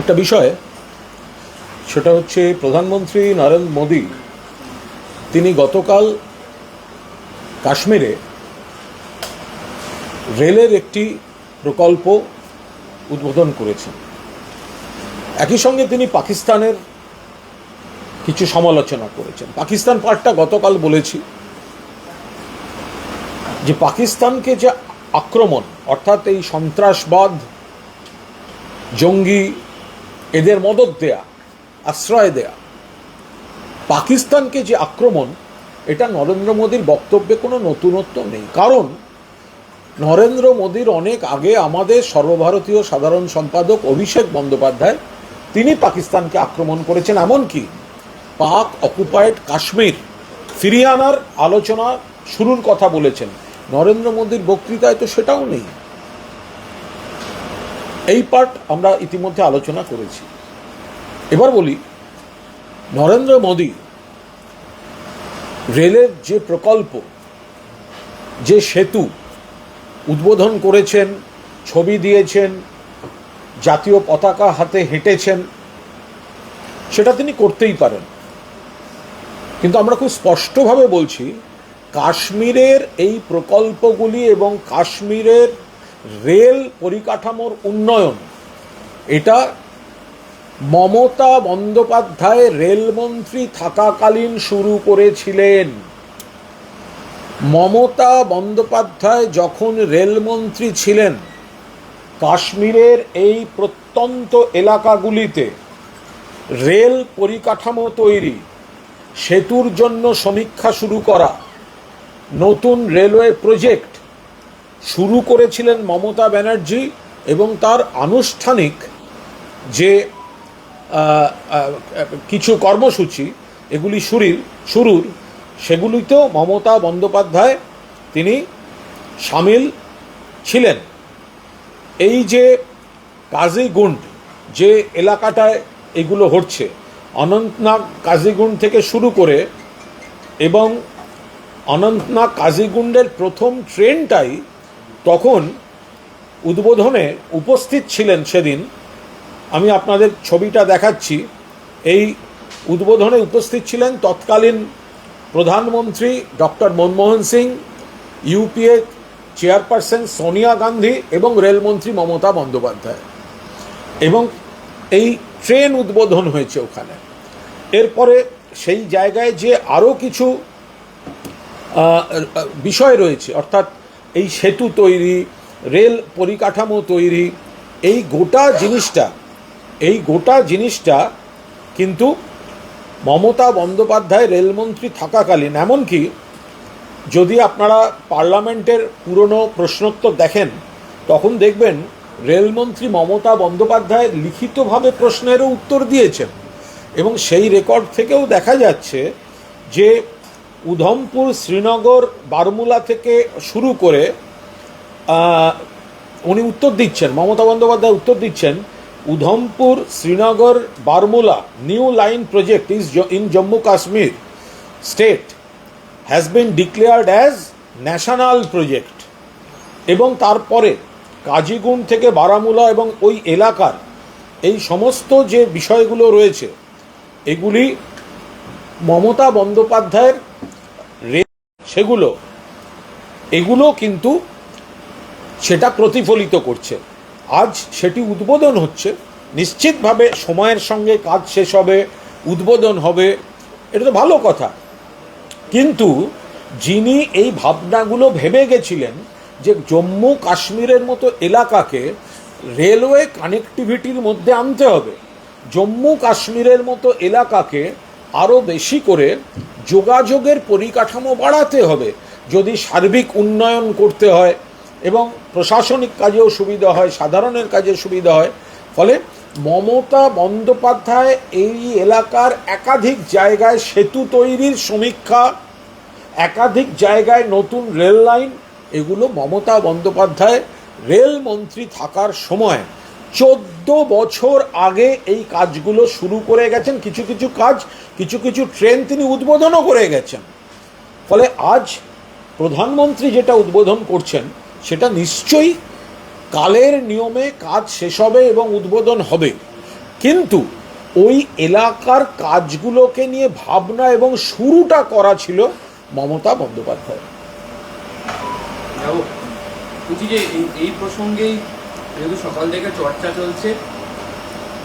একটা বিষয়, সেটা হচ্ছে প্রধানমন্ত্রী নরেন্দ্র মোদী তিনি গতকাল কাশ্মীরে রেলের একটি প্রকল্প উদ্বোধন করেছেন। একই সঙ্গে তিনি পাকিস্তানের কিছু সমালোচনা করেছেন। পাকিস্তান পার্টটা গতকাল বলেছি যে পাকিস্তানকে যে আক্রমণ, অর্থাৎ এই সন্ত্রাসবাদ, জঙ্গি, এদের মদত দেয়া, আশ্রয় দেয়া, পাকিস্তানকে যে আক্রমণ, এটা নরেন্দ্র মোদীর বক্তব্যে কোনো নতুনত্ব নেই। কারণ নরেন্দ্র মোদীর অনেক আগে আমাদের সর্বভারতীয় সাধারণ সম্পাদক অভিষেক বন্দ্যোপাধ্যায় তিনি পাকিস্তানকে আক্রমণ করেছেন, এমনকি পাক অকুপায়েড কাশ্মীর ফিরিয়ে আনার আলোচনা শুরুর কথা বলেছেন। নরেন্দ্র মোদীর বক্তৃতায় তো সেটাও নেই। এই পার্ট আমরা ইতিমধ্যে আলোচনা করেছি। এবার বলি, নরেন্দ্র মোদী রেলের যে প্রকল্প, যে সেতু উদ্বোধন করেছেন, ছবি দিয়েছেন, জাতীয় পতাকা হাতে হেঁটেছেন, সেটা তিনি করতেই পারেন। কিন্তু আমরা খুব স্পষ্টভাবে বলছি, কাশ্মীরের এই প্রকল্পগুলি এবং কাশ্মীরের রেল পরিকাঠামোর উন্নয়ন, এটা মমতা বন্দ্যোপাধ্যায় রেলমন্ত্রী থাকাকালীন শুরু করেছিলেন। মমতা বন্দ্যোপাধ্যায় যখন রেলমন্ত্রী ছিলেন, কাশ্মীরের এই প্রত্যন্ত এলাকাগুলিতে রেল পরিকাঠামো তৈরি, সেতুর জন্য সমীক্ষা শুরু করা, নতুন রেলওয়ে প্রজেক্ট শুরু করেছিলেন মমতা ব্যানার্জি, এবং তার আনুষ্ঠানিক যে কিছু কর্মসূচি এগুলি শুরুর সেগুলিতেও মমতা বন্দ্যোপাধ্যায় তিনি সামিল ছিলেন। এই যে কাজিগুন্ড যে এলাকাটায় এগুলো হচ্ছে, অনন্তনাগ কাজিগুন্ড থেকে শুরু করে, এবং অনন্তনাগ কাজিগুন্ডের প্রথম ট্রেনটাই তখন উদ্বোধনে উপস্থিত ছিলেন সেদিন। আমি আপনাদের ছবিটা দেখাচ্ছি। এই উদ্বোধনে উপস্থিত ছিলেন তৎকালীন প্রধানমন্ত্রী doctor Manmohan Singh, UPA chairperson Sonia Gandhi এবং রেলমন্ত্রী মমতা বন্দ্যোপাধ্যায়, এবং এই ট্রেন উদ্বোধন হয়েছে ওখানে। এরপরে সেই জায়গায় যে আরও কিছু বিষয় রয়েছে, অর্থাৎ এই সেতু তৈরি, রেল পরিকাঠামো তৈরি, এই গোটা জিনিসটা কিন্তু মমতা বন্দ্যোপাধ্যায় রেলমন্ত্রী থাকাকালীন, এমনকি যদি আপনারা পার্লামেন্টের পুরনো প্রশ্নোত্তর দেখেন, তখন দেখবেন রেলমন্ত্রী মমতা বন্দ্যোপাধ্যায় লিখিতভাবে প্রশ্নেরও উত্তর দিয়েছেন। এবং সেই রেকর্ড থেকেও দেখা যাচ্ছে যে উধমপুর, শ্রীনগর, বারমুলা থেকে শুরু করে উনি উত্তর দিচ্ছেন, মমতা বন্দ্যোপাধ্যায় উত্তর দিচ্ছেন, Udhampur, Srinagar, Baramulla new line project in Jammu Kashmir state has been declared as national project. এবং তারপরে কাজিগুন্ড থেকে বারামুলা এবং ওই এলাকার এই সমস্ত যে বিষয়গুলো রয়েছে, এগুলি মমতা বন্দ্যোপাধ্যায়ের এগুলো কিন্তু সেটা প্রতিফলিত করছে। আজ সেটি উদ্বোধন হচ্ছে, নিশ্চিতভাবে সময়ের সঙ্গে কাজ শেষ হবে, উদ্বোধন হবে, এটা তো ভালো কথা। কিন্তু যিনি এই ভাবনাগুলো ভেবে গেছিলেন যে জম্মু কাশ্মীরের মতো এলাকাকে রেলওয়ে কানেক্টিভিটির মধ্যে আনতে হবে, জম্মু কাশ্মীরের মতো এলাকাকে আরও বেশি করে যোগাযোগের পরিকাঠামো বাড়াতে হবে যদি সার্বিক উন্নয়ন করতে হয় এবং প্রশাসনিক কাজেও সুবিধা হয়, সাধারণের কাজে সুবিধা হয়। ফলে মমতা বন্দ্যোপাধ্যায় এই এলাকার একাধিক জায়গায় সেতু তৈরির সমীক্ষা, একাধিক জায়গায় নতুন রেল লাইন, এগুলো মমতা বন্দ্যোপাধ্যায় রেলমন্ত্রী থাকার সময় 14 বছর আগে এই কাজগুলো শুরু করে গেছেন। কিছু কিছু ট্রেন তিনি উদ্বোধনও করে গেছেন। ফলে আজ প্রধানমন্ত্রী যেটা উদ্বোধন করছেন, সেটা নিশ্চয়ই কালের নিয়মে কাজ শেষ হবে এবং উদ্বোধন হবে। কিন্তু ওই এলাকার কাজগুলোকে নিয়ে ভাবনা এবং শুরুটা করা ছিল মমতা বন্দ্যোপাধ্যায়। বলছি যে এই প্রসঙ্গেই যেহেতু সকাল থেকে চর্চা চলছে,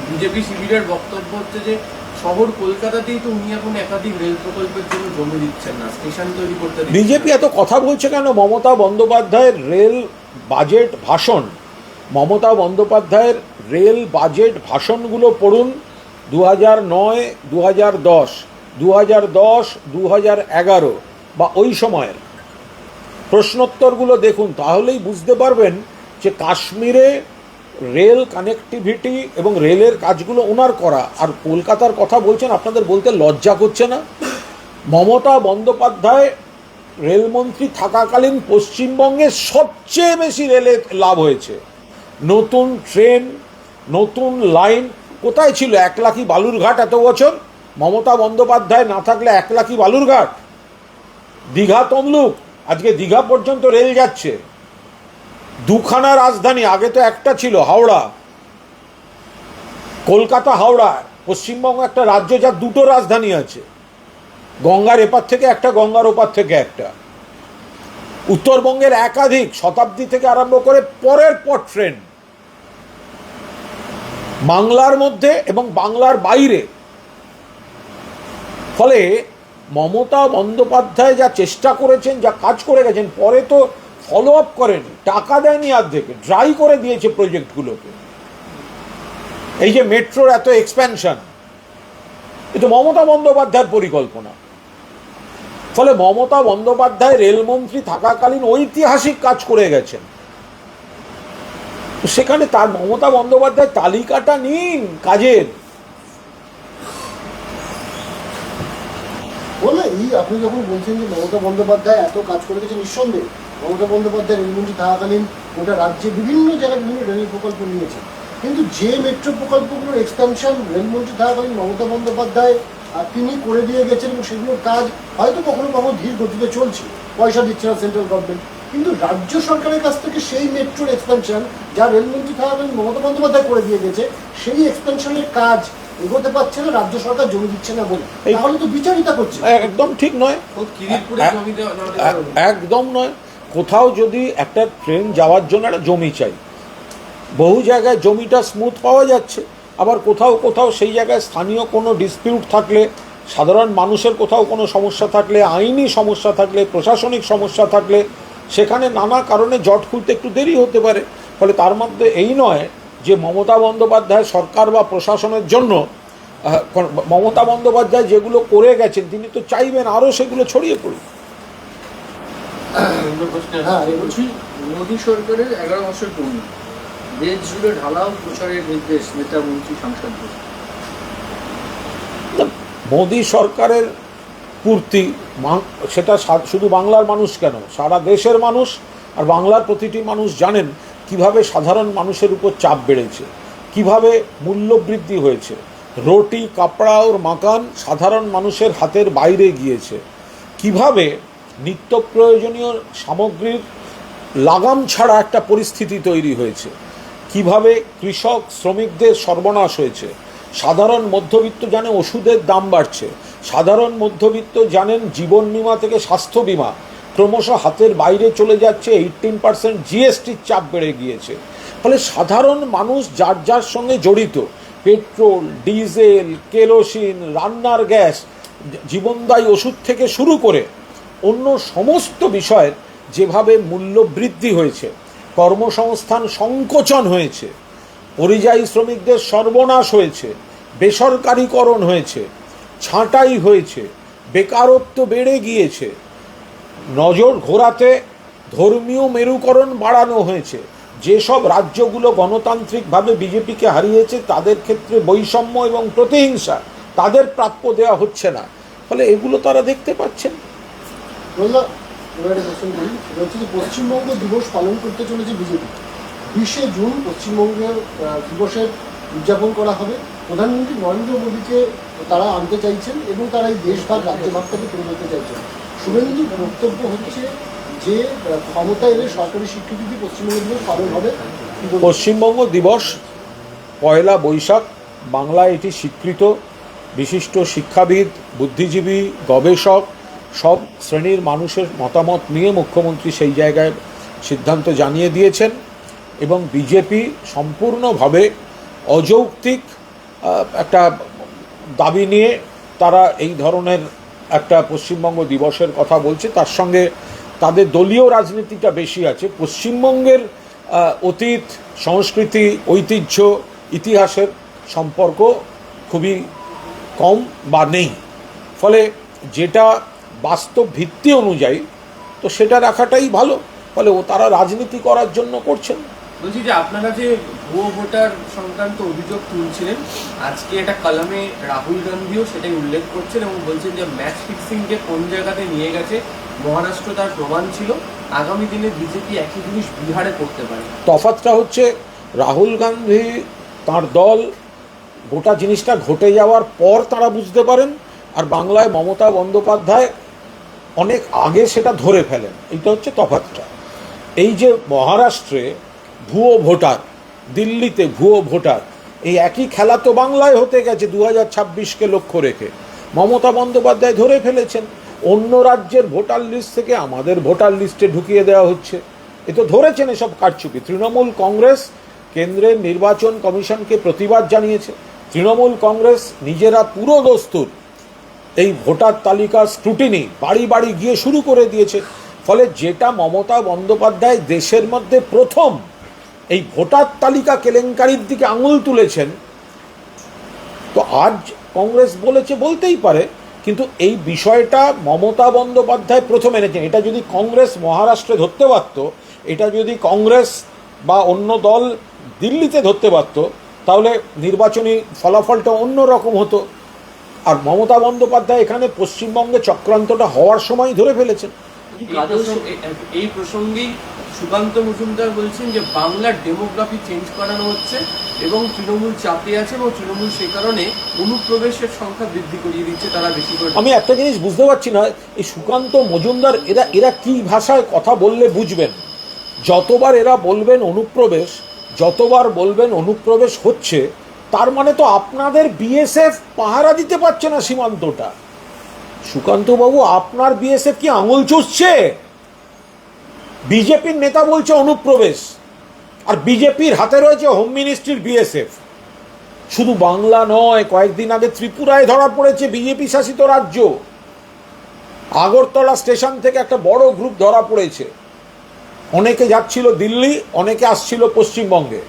বিজেপি শিবিরের বক্তব্য হচ্ছে যে শহর কলকাতাতেই তো উনি এখন একাধিক রেল প্রকল্পের জন্য জমি দিচ্ছেন না, স্টেশন তৈরি করতে। বিজেপি এত কথা বলছে কেন? মমতা বন্দ্যোপাধ্যায়ের রেল বাজেট ভাষণ, মমতা বন্দ্যোপাধ্যায়ের রেল বাজেট ভাষণগুলো পড়ুন। 2009, 2010, 2010, 2011 বা ওই সময়ের প্রশ্নোত্তরগুলো দেখুন, তাহলেই বুঝতে পারবেন যে কাশ্মীরে রেল কানেক্টিভিটি এবং রেলের কাজগুলো ওনার করা। আর কলকাতার কথা বলছেন, আপনাদের বলতে লজ্জা করছে না? মমতা বন্দ্যোপাধ্যায় রেলমন্ত্রী থাকাকালীন পশ্চিমবঙ্গে সবচেয়ে বেশি রেলে লাভ হয়েছে। নতুন ট্রেন, নতুন লাইন কোথায় ছিল? 1 লাখি বালুরঘাট এত বছর মমতা বন্দ্যোপাধ্যায় না থাকলে 1 লাখি বালুরঘাট। দীঘা তমলুক, আজকে দীঘা পর্যন্ত রেল যাচ্ছে। দুখানা রাজধানী, আগে তো একটা ছিল হাওড়া, কলকাতা হাওড়া। পশ্চিমবঙ্গ একটা রাজ্য যার দুটো রাজধানী আছে, গঙ্গার এপার থেকে একটা, গঙ্গার ওপার থেকে একটা। উত্তরবঙ্গের একাধিক, শতাব্দী থেকে আরম্ভ করে পরের পর ট্রেন বাংলার মধ্যে এবং বাংলার বাইরে। ফলে মমতা বন্দ্যোপাধ্যায় যা চেষ্টা করেছেন, যা কাজ করে গেছেন, পরে তো ফলো আপ করেনি, টাকা দেয়নি, অর্ধেকে ড্রাই করে দিয়েছে প্রজেক্টগুলোকে। এই যে মেট্রোর এত এক্সপ্যানশন, এটা মমতা বন্দ্যোপাধ্যায়ের পরিকল্পনা। ফলে মমতা বন্দ্যোপাধ্যায় রেলমন্ত্রী থাকাকালীন ঐতিহাসিক কাজ করে গেছেন। সেখানে তার মমতা বন্দ্যোপাধ্যায় তালিকাটা নিন কাজের। বলে আপনি যখন বলছেন যে মমতা বন্দ্যোপাধ্যায় এত কাজ করে গেছে, নিঃসন্দেহে মমতা বন্দ্যোপাধ্যায় রেলমন্ত্রী থাকাকালীন গোটা রাজ্যে বিভিন্ন জায়গায় বিভিন্ন রেল প্রকল্প নিয়েছে। কিন্তু যে মেট্রো প্রকল্পগুলোর এক্সটেনশন রেলমন্ত্রী থাকাকালীন মমতা বন্দ্যোপাধ্যায় তিনি করে দিয়ে গেছেন এবং সেগুলোর কাজ হয়তো কখনো কখনো ধীর গতিতে চলছে, পয়সা দিচ্ছে না সেন্ট্রাল গভর্নমেন্ট, কিন্তু রাজ্য সরকারের কাছ থেকে সেই মেট্রোর এক্সটেনশন যা রেলমন্ত্রী থাকাকালীন মমতা বন্দ্যোপাধ্যায় করে দিয়ে গেছে, সেই এক্সটেনশনের কাজ এগোতে পারছে না, রাজ্য সরকার জমি দিচ্ছে না বলে। তাহলে তো বিচারিতা করছে। একদম ঠিক নয়, একদম নয়। কোথাও যদি একটা ট্রেন যাওয়ার জন্য একটা জমি চাই, বহু জায়গায় জমিটা স্মুথ পাওয়া যাচ্ছে, আবার কোথাও কোথাও সেই জায়গায় স্থানীয় কোনো ডিসপিউট থাকলে, সাধারণ মানুষের কোথাও কোনো সমস্যা থাকলে, আইনি সমস্যা থাকলে, প্রশাসনিক সমস্যা থাকলে, সেখানে নানা কারণে জট খুলতে একটু দেরি হতে পারে। ফলে তার মধ্যে এই নয় যে মমতা বন্দ্যোপাধ্যায় সরকার বা প্রশাসনের জন্য, মমতা বন্দ্যোপাধ্যায় যেগুলো করে গেছেন তিনি তো চাইবেন আরও সেগুলো ছড়িয়ে পড়ুক। মোদী সরকারের 11 মাসের পূর্ণ দেশ জুড়ে ঢালাও প্রচারের নির্দেশ নেতা মন্ত্রী সাংসদদের। মোদী সরকারের পূর্তি, সেটা শুধু বাংলার মানুষ কেন, সারা দেশের মানুষ আর বাংলার প্রতিটি মানুষ জানেন কিভাবে সাধারণ মানুষের উপর চাপ বেড়েছে, কিভাবে মূল্যবৃদ্ধি হয়েছে, রুটি কাপড়া ওর মাকান সাধারণ মানুষের হাতের বাইরে গিয়েছে, কিভাবে নিত্য প্রয়োজনীয় সামগ্রীর লাগাম ছাড়া একটা পরিস্থিতি তৈরি হয়েছে, কিভাবে কৃষক শ্রমিকদের সর্বনাশ হয়েছে, সাধারণ মধ্যবিত্ত জানে ওষুধের দাম বাড়ছে, সাধারণ মধ্যবিত্ত জানেন জীবন বিমা থেকে স্বাস্থ্য বিমা ক্রমশ হাতের বাইরে চলে যাচ্ছে, 18% জিএসটির চাপ বেড়ে গিয়েছে। ফলে সাধারণ মানুষ যার যার সঙ্গে জড়িত, পেট্রোল, ডিজেল, কেরোসিন, রান্নার গ্যাস, জীবনদায়ী ওষুধ থেকে শুরু করে অন্য সমস্ত বিষয়ের যেভাবে মূল্য বৃদ্ধি হয়েছে, কর্মসংস্থান সংকোচন হয়েছে, পরিযায়ী শ্রমিকদের সর্বনাশ হয়েছে, বেসরকারীকরণ হয়েছে, ছাঁটাই হয়েছে, বেকারত্ব বেড়ে গিয়েছে, নজর ঘোরাতে ধর্মীয় মেরুকরণ বাড়ানো হয়েছে, যেসব রাজ্যগুলো গণতান্ত্রিকভাবে বিজেপিকে হারিয়েছে তাদের ক্ষেত্রে বৈষম্য এবং প্রতিহিংসা, তাদের প্রাপ্য দেওয়া হচ্ছে না। ফলে এগুলো তারা দেখতে পাচ্ছেন। পশ্চিমবঙ্গ দিবস পালন করতে চলেছে বিজেপি, 20শে জুন পশ্চিমবঙ্গের দিবসের উদযাপন করা হবে। প্রধানমন্ত্রী নরেন্দ্র মোদীকে তারা আনতে চাইছেন এবং তারা এই দেশভাগ রাজ্যভাগটাকে তুলে ধরতে চাইছেন। শুভেন্দুর বক্তব্য হচ্ছে যে ক্ষমতা এলে সরকারি স্বীকৃতি পশ্চিমবঙ্গ দিবস পালন হবে। পশ্চিমবঙ্গ দিবস 1 বৈশাখ বাংলায় এটি স্বীকৃত। বিশিষ্ট শিক্ষাবিদ, বুদ্ধিজীবী, গবেষক সব শ্রেণীর মানুষের মতামত নিয়ে মুখ্যমন্ত্রী সেই জায়গায় সিদ্ধান্ত জানিয়ে দিয়েছেন এবং বিজেপি সম্পূর্ণভাবে অযৌক্তিক একটা দাবি নিয়ে তারা এই ধরনের একটা পশ্চিমবঙ্গ দিবসের কথা বলছে। তার সঙ্গে তাদের দলীয় রাজনীতিটা বেশি আছে। পশ্চিমবঙ্গের অতীত, সংস্কৃতি, ঐতিহ্য, ইতিহাসের সম্পর্ক খুবই কম বা নেই। ফলে যেটা বাস্তব ভিত্তি অনুযায়ী তো সেটা রাখাটাই ভালো। ফলে তারা রাজনীতি করার জন্য করছেন। বলছি যে আপনারা যে ভুয়ো ভোটার সংক্রান্ত অভিযোগ তুলছিলেন, আজকে একটা কলামে রাহুল গান্ধীও সেটাই উল্লেখ করছেন এবং বলছেন যে ম্যাচ ফিক্সিংকে কোন জায়গাতে নিয়ে গেছে মহারাষ্ট্র তার প্রমাণ ছিল। আগামী দিনে বিজেপি একই জিনিস বিহারে করতে পারে। তফাৎটা হচ্ছে রাহুল গান্ধী তার দল গোটা জিনিসটা ঘটে যাওয়ার পর তারা বুঝতে পারেন, আর বাংলায় মমতা বন্দ্যোপাধ্যায় অনেক আগে সেটা ধরে ফেলেন। এইটা হচ্ছে তফাৎটা। এই যে মহারাষ্ট্রে ভুয়ো ভোটার, দিল্লিতে ভুয়ো ভোটার, এই একই খেলা তো বাংলায় হতে গেছে 2026কে লক্ষ্য রেখে। মমতা বন্দ্যোপাধ্যায় ধরে ফেলেছেন, অন্য রাজ্যের ভোটার লিস্ট থেকে আমাদের ভোটার লিস্টে ঢুকিয়ে দেওয়া হচ্ছে। এ তো ধরেছেন এসব কারচুপি। তৃণমূল কংগ্রেস কেন্দ্রের নির্বাচন কমিশনকে প্রতিবাদ জানিয়েছে। তৃণমূল কংগ্রেস নিজেরা পুরো দস্তুর এই ভোটার তালিকার স্ক্রুটিনি বাড়ি বাড়ি গিয়ে শুরু করে দিয়েছে। ফলে যেটা মমতা বন্দ্যোপাধ্যায় দেশের মধ্যে প্রথম এই ভোটার তালিকা কেলেঙ্কারির দিকে আঙুল তুলেছেন, তো আজ কংগ্রেস বলেছে, বলতেই পারে, কিন্তু এই বিষয়টা মমতা বন্দ্যোপাধ্যায় প্রথম এনেছেন। এটা যদি কংগ্রেস মহারাষ্ট্রে ধরতে পারত, এটা যদি কংগ্রেস বা অন্য দল দিল্লিতে ধরতে পারত, তাহলে নির্বাচনী ফলাফলটা অন্য রকম হতো। আর মমতা বন্দ্যোপাধ্যায় এখানে পশ্চিমবঙ্গে চক্রান্তটা হওয়ার সময় ধরে ফেলেছেন। এই প্রসঙ্গেই সুকান্ত মজুমদার বলছেন যে বাংলার ডেমোগ্রাফি চেঞ্জ করানো হচ্ছে এবং তৃণমূল চাপে আছে এবং তৃণমূল সে কারণে অনুপ্রবেশের সংখ্যা বৃদ্ধি করিয়ে দিচ্ছে, তারা বেশি করে। আমি একটা জিনিস বুঝতে পারছি না, এই সুকান্ত মজুমদার এরা কি ভাষায় কথা বললে বুঝবেন? যতবার এরা বলবেন অনুপ্রবেশ, যতবার বলবেন অনুপ্রবেশ হচ্ছে, তার মানে তো আপনাদের বিএসএফ পাহারা দিতে পারছে না সীমান্তটা। সুকান্তবাবু, আপনার বিএসএফ কি আঙুল চুষছে? বিজেপির নেতা বলছে অনুপ্রবেশ, আর বিজেপির হাতে রয়েছে হোম মিনিস্ট্রির বিএসএফ। শুধু বাংলা নয়, কয়েকদিন আগে ত্রিপুরায় ধরা পড়েছে বিজেপি শাসিত রাজ্য। আগরতলা স্টেশন থেকে একটা বড় গ্রুপ ধরা পড়েছে। অনেকে যাচ্ছিল দিল্লি, অনেকে আসছিল পশ্চিমবঙ্গে,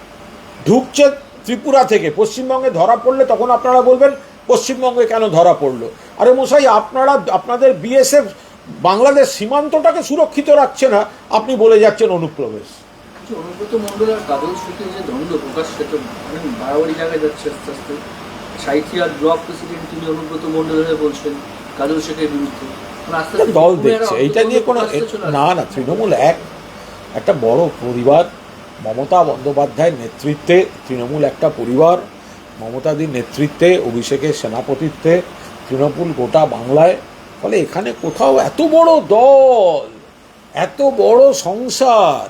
ঢুকছে ত্রিপুরা থেকে। পশ্চিমবঙ্গে ধরা পড়লে তখন আপনারা বলবেন পশ্চিমবঙ্গে কেন ধরা পড়লো? আরে মশাই, আপনাদের বিএসএফ বাংলাদেশ সীমান্তটাকে সুরক্ষিত রাখছে না, আপনি বলে যাচ্ছেন অনুপ্রবেশ। অনুব্রত মণ্ডল আর কাজল শেখের যে দ্বন্দ্ব প্রকাশ, সেটা বাড়াবাড়ি জায়গায় যাচ্ছে আস্তে আস্তে। সাঁইথিয়ার ব্লক প্রেসিডেন্ট তিনি অনুব্রত মণ্ডলের বলছেন কাজল শেখের বিরুদ্ধে। দল দেখছে এইটা নিয়ে কোনো না। তৃণমূল একটা বড় পরিবার। মমতা বন্দ্যোপাধ্যায়ের নেতৃত্বে তৃণমূল একটা পরিবার। মমতাদির নেতৃত্বে, অভিষেকের সেনাপতিত্বে তৃণমূল গোটা বাংলায়। ফলে এখানে কোথাও এত বড় দল, এত বড় সংসার,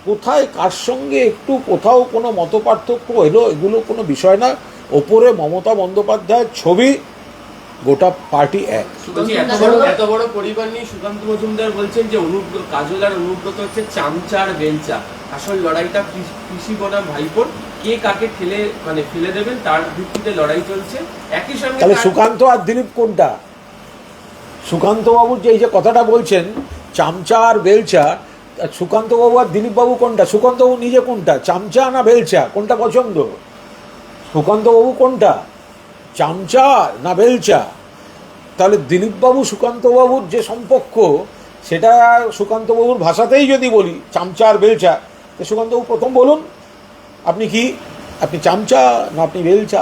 কোথায় কার সঙ্গে একটু কোথাও কোনো মতপার্থক্য এলো, এগুলো কোনো বিষয় না। ওপরে মমতা বন্দ্যোপাধ্যায়ের ছবি, গোটা পার্টি এক। এত বড় পরিবার নিয়ে সুকান্ত মজুমদার বলছেন যে কাজল আর অনুব্রত হচ্ছে চামচা আর বেলচা। আসল লড়াইটা কৃষি বনাম ভাইপোর, কে কাকে ফেলে দেবেন তার ভিত্তিতে লড়াই চলছে। একই সঙ্গে তাহলে সুকান্ত আর দিলীপ কোনটা? সুকান্তবাবুর যে এই যে কথাটা বলছেন চামচা আর বেলচা, সুকান্তবাবু আর দিলীপবাবু কোনটা? সুকান্তবাবু নিজে কোনটা, চামচা না বেলচা? কোনটা পছন্দ? সুকান্তবাবু কোনটা, চামচা না বেলচা? তাহলে দিলীপবাবু সুকান্তবাবুর যে সম্পর্ক, সেটা সুকান্তবাবুর ভাষাতেই যদি বলি চামচা আর বেলচা, তো সুকান্তবাবু প্রথম বলুন, আপনি কি, আপনি চামচা না আপনি বেলচা?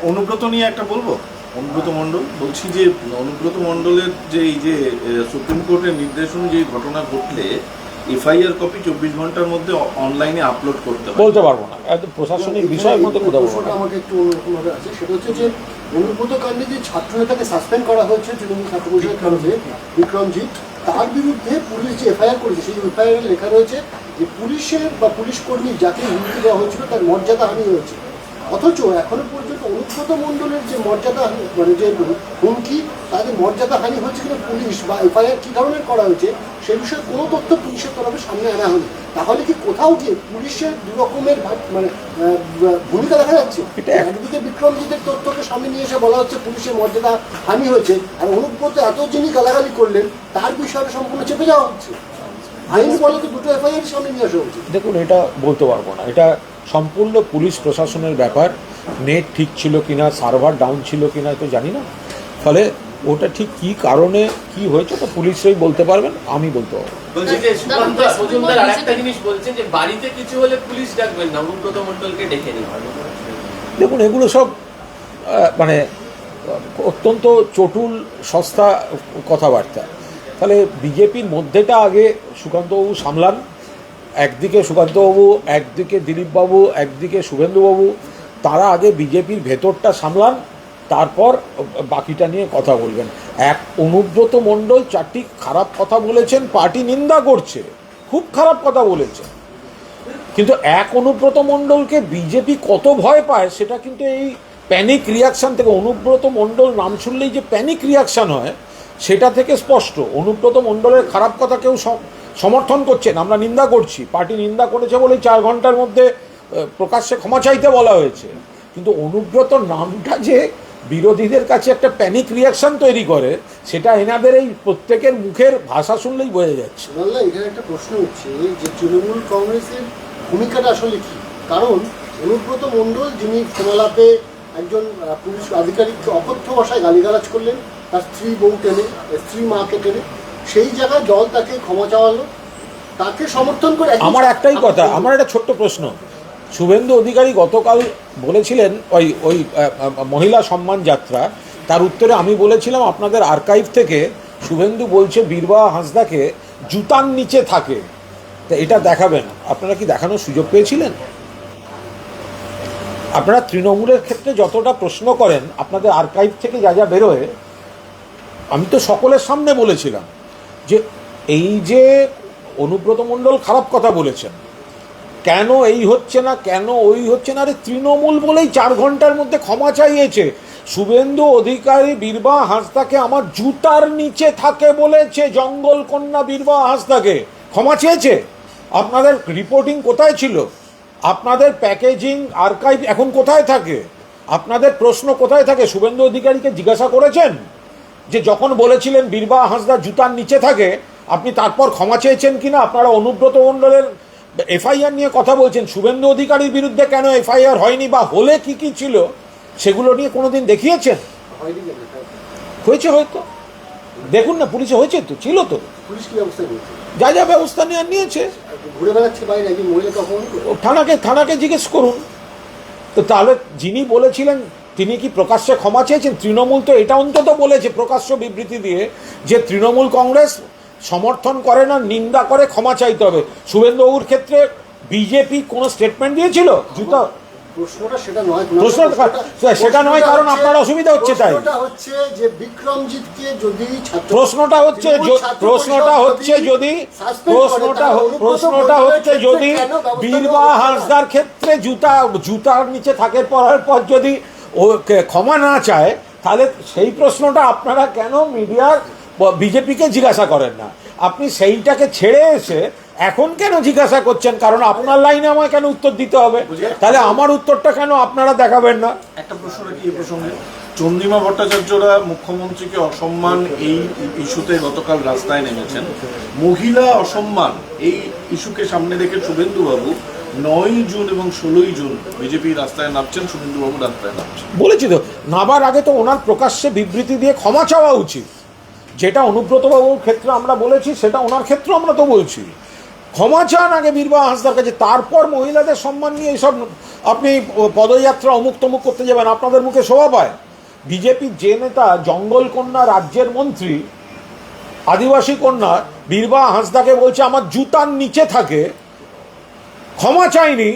অনুব্রত নিয়ে একটা বলবো। অনুব্রত মণ্ডল, বলছি যে অনুব্রত মণ্ডলের যে এই যে সুপ্রিম কোর্টের নির্দেশ অনুযায়ী ঘটনা ঘটলে এফআইআর কপি 24 ঘন্টার মধ্যে অনলাইনে আপলোড করতে হবে। বলতে পারবো না, একদম প্রশাসনিক বিষয়ের মধ্যে কথা বলবো না। আমাকে একটু অন্যরকমভাবে আছে, সেটা হচ্ছে যে অনুব্রত কাণ্ডে যে ছাত্র নেতাকে সাসপেন্ড করা হয়েছে তৃণমূল ছাত্র পরিষদের কারণে, বিক্রমজিৎ, তার বিরুদ্ধে পুলিশ যে এফআইআর করেছে সেই এফআইআর লেখা রয়েছে যে পুলিশের বা পুলিশ কর্মী যাকে হুমকি দেওয়া হয়েছিল তার মর্যাদা হানি হয়েছে। অথচ এখনো পর্যন্ত অনুব্রত মণ্ডলের যে মর্যাদা মানে যে হুমকি তাদের মর্যাদা হানি হয়েছে কিনা পুলিশ বা এফআইআর কী ধরনের করা হয়েছে সে বিষয়ে কোনো তথ্য পুলিশের তরফে সামনে আনা হয়নি। তাহলে কি কোথাও গিয়ে পুলিশের দু রকমের মানে ভূমিকা দেখা যাচ্ছে? একদিকে বিক্রমজিতের তথ্যকে সামনে নিয়ে এসে বলা হচ্ছে পুলিশের মর্যাদা হানি হয়েছে, আর অনুব্রত এত যিনি গালাগালি করলেন তার বিষয়টা সম্পূর্ণ চেপে যাওয়া হচ্ছে। আইন বলে তো দুটো এফআইআর সামনে নিয়ে আসা উচিত। দেখুন, এটা বলতে পারবো না, এটা সম্পূর্ণ পুলিশ প্রশাসনের ব্যাপার। নেট ঠিক ছিল কিনা, সার্ভার ডাউন ছিল কিনা তো জানি না, ফলে ওটা ঠিক কী কারণে কি হয়েছে তো পুলিশরাই বলতে পারবেন, আমি বলতে পারবো। বলছি যে সুকান্ত মজুমদার আরেকটা জিনিস বলছেন যে বাড়িতে কিছু হলে পুলিশ ডাকবেন না, অনুব্রত মণ্ডলকে ডেকে নিন। দেখুন, এগুলো সব মানে অত্যন্ত চটুল সস্তা কথাবার্তা। তাহলে বিজেপির মধ্যেটা আগে সুকান্তবাবু সামলান। একদিকে সুকান্তবাবু, একদিকে দিলীপবাবু, একদিকে শুভেন্দুবাবু, তারা আগে বিজেপির ভেতরটা সামলান, তারপর বাকিটা নিয়ে কথা বলবেন। এক অনুব্রত মণ্ডল 4টি খারাপ কথা বলেছেন, পার্টি নিন্দা করছে, খুব খারাপ কথা বলেছেন, কিন্তু এক অনুব্রত মণ্ডলকে বিজেপি কত ভয় পায় সেটা কিন্তু এই প্যানিক রিয়াকশান থেকে, অনুব্রত মণ্ডল নাম শুনলেই যে প্যানিক রিয়াকশান হয় সেটা থেকে স্পষ্ট। অনুব্রত মণ্ডলের খারাপ কথা কেউ সমর্থন করছেন, আমরা নিন্দা করছি, পার্টি নিন্দা করেছে বলেই 4 ঘন্টার মধ্যে প্রকাশ্যে ক্ষমা চাইতে বলা হয়েছে। কিন্তু অনুব্রত নামটা যে বিরোধীদের কাছে একটা প্যানিক রিয়াকশান তৈরি করে সেটা এনাদের এই প্রত্যেকের মুখের ভাষা শুনলেই বোঝা যাচ্ছে। এখানে একটা প্রশ্ন হচ্ছে যে তৃণমূল কংগ্রেসের ভূমিকাটা আসলে কি? কারণ অনুব্রত মণ্ডল যিনি ফোনালাপে একজন পুলিশ আধিকারিককে অকথ্য ভাষায় গালিগালাজ করলেন, তার স্ত্রী বউ টেনে, স্ত্রী মাকে টেনে, সেই জায়গায় দল তাকে ক্ষমা চাওয়ালো, তাকে সমর্থন করে। আমার একটাই কথা, আমার একটা ছোট্ট প্রশ্ন। শুভেন্দু অধিকারী গতকাল বলেছিলেন ওই মহিলা সম্মান যাত্রা, তার উত্তরে আমি বলেছিলাম আপনাদের আর্কাইভ থেকে শুভেন্দু বলছে বীরবাহা হাঁসদাকে জুতার নিচে থাকে, তা এটা দেখাবেন। আপনারা কি দেখানোর সুযোগ পেয়েছিলেন? আপনারা তৃণমূলের ক্ষেত্রে যতটা প্রশ্ন করেন, আপনাদের আর্কাইভ থেকে যা যা বেরোয়, আমি তো সকলের সামনে বলেছিলাম যে এই যে অনুব্রত মণ্ডল খারাপ কথা বলেছেন, কেন এই হচ্ছে না, কেন ওই হচ্ছে না, আরে তৃণমূল বলেই 4 ঘন্টার মধ্যে ক্ষমা চাইয়েছে। শুভেন্দু অধিকারী বীরবাহা হাঁসদাকে আমার জুতার নিচে থাকে বলেছে, জঙ্গল কন্যা বীরবাহা হাঁসদাকে ক্ষমা চেয়েছে। আপনাদের রিপোর্টিং কোথায় ছিল? আপনাদের প্যাকেজিং আর্কাইভ এখন কোথায় থাকে? আপনাদের প্রশ্ন কোথায় থাকে? শুভেন্দু অধিকারীকে জিজ্ঞাসা করেছেন যে যখন বলেছিলেন বীরবাহা হাঁসদা জুতার নিচে থাকে, আপনি তারপর ক্ষমা চেয়েছেন কিনা? আপনারা অনুব্রত মণ্ডলের এফআইআর নিয়ে কথা বলছেন, শুভেন্দু অধিকারীর বিরুদ্ধে কেন এফআইআর হয়নি বা হলে কি কি ছিল সেগুলো নিয়ে কোনোদিন দেখিয়েছেন? হয়েছে হয়তো, দেখুন না, পুলিশে হয়েছে তো, ছিল তো, পুলিশ কি ব্যবস্থা নিয়েছে? যা যা ব্যবস্থা নিয়েছে। ঘুরে বেড়াচ্ছে বাইরে, একজন মহিলাকে অপমান করে। থানাকে জিজ্ঞেস করুন তো। তাহলে যিনি বলেছিলেন তিনি কি প্রকাশ্যে ক্ষমা চেয়েছেন? তৃণমূল তো এটা অন্তত বলেছে প্রকাশ্য বিবৃতি দিয়ে যে তৃণমূল কংগ্রেস সমর্থন করে না, নিন্দা করে, ক্ষমা চাইতে হবে। শুভেন্দুবাবুর ক্ষেত্রে বিজেপি কোনো স্টেটমেন্ট দিয়েছিল? জুতা প্রশ্নটা সেটা নয়, সেটা নয়, কারণ আপনার অসুবিধা হচ্ছে। তাই প্রশ্নটা হচ্ছে যে বিক্রমজিৎকে যদি প্রশ্নটা হচ্ছে যদি বীরবাহা হাঁসদার ক্ষেত্রে জুতার নিচে থাকে পড়ার পর যদি ও ক্ষমা না চায়, তাহলে সেই প্রশ্নটা আপনারা কেন মিডিয়ার বিজেপিকে জিজ্ঞাসা করেন না? আপনি সেইটাকে ছেড়ে এসে এখন কেন জিজ্ঞাসা করছেন? কারণ আপনার লাইনে আমায় কেন উত্তর দিতে হবে? তাহলে আমার উত্তরটা কেন আপনারা দেখাবেন না? একটা প্রশ্ন রাখি এই প্রসঙ্গে। চন্দ্রিমা ভট্টাচার্যরা মুখ্যমন্ত্রীকে অসম্মান এই ইস্যুতে গতকাল রাস্তায় নেমেছেন। মহিলা অসম্মান এই ইস্যুকে সামনে রেখে শুভেন্দুবাবু 9 জুন এবং 16 জুন বিজেপি রাস্তায় নামছেন, শুভেন্দুবাবু রাস্তায় নামছেন। বলেছি তো, নাবার আগে তো ওনার প্রকাশ্যে বিবৃতি দিয়ে ক্ষমা চাওয়া উচিত। যেটা অনুব্রতবাবুর ক্ষেত্রে আমরা বলেছি, সেটা ওনার ক্ষেত্রে আমরা তো বলছি। ক্ষমা চান আগে বীরবাহা হাঁসদার কাছে, তারপর মহিলাদের সম্মান নিয়ে এইসব আপনি পদযাত্রা অমুক তমুক করতে যাবেন, আপনাদের মুখে শোভা পায়। বিজেপির যে নেতা জঙ্গল কন্যা রাজ্যের মন্ত্রী, আদিবাসী কন্যা বীরবাহা হাঁসদাকে বলছে আমার জুতার নিচে থাকে, ক্ষমা চায়নি,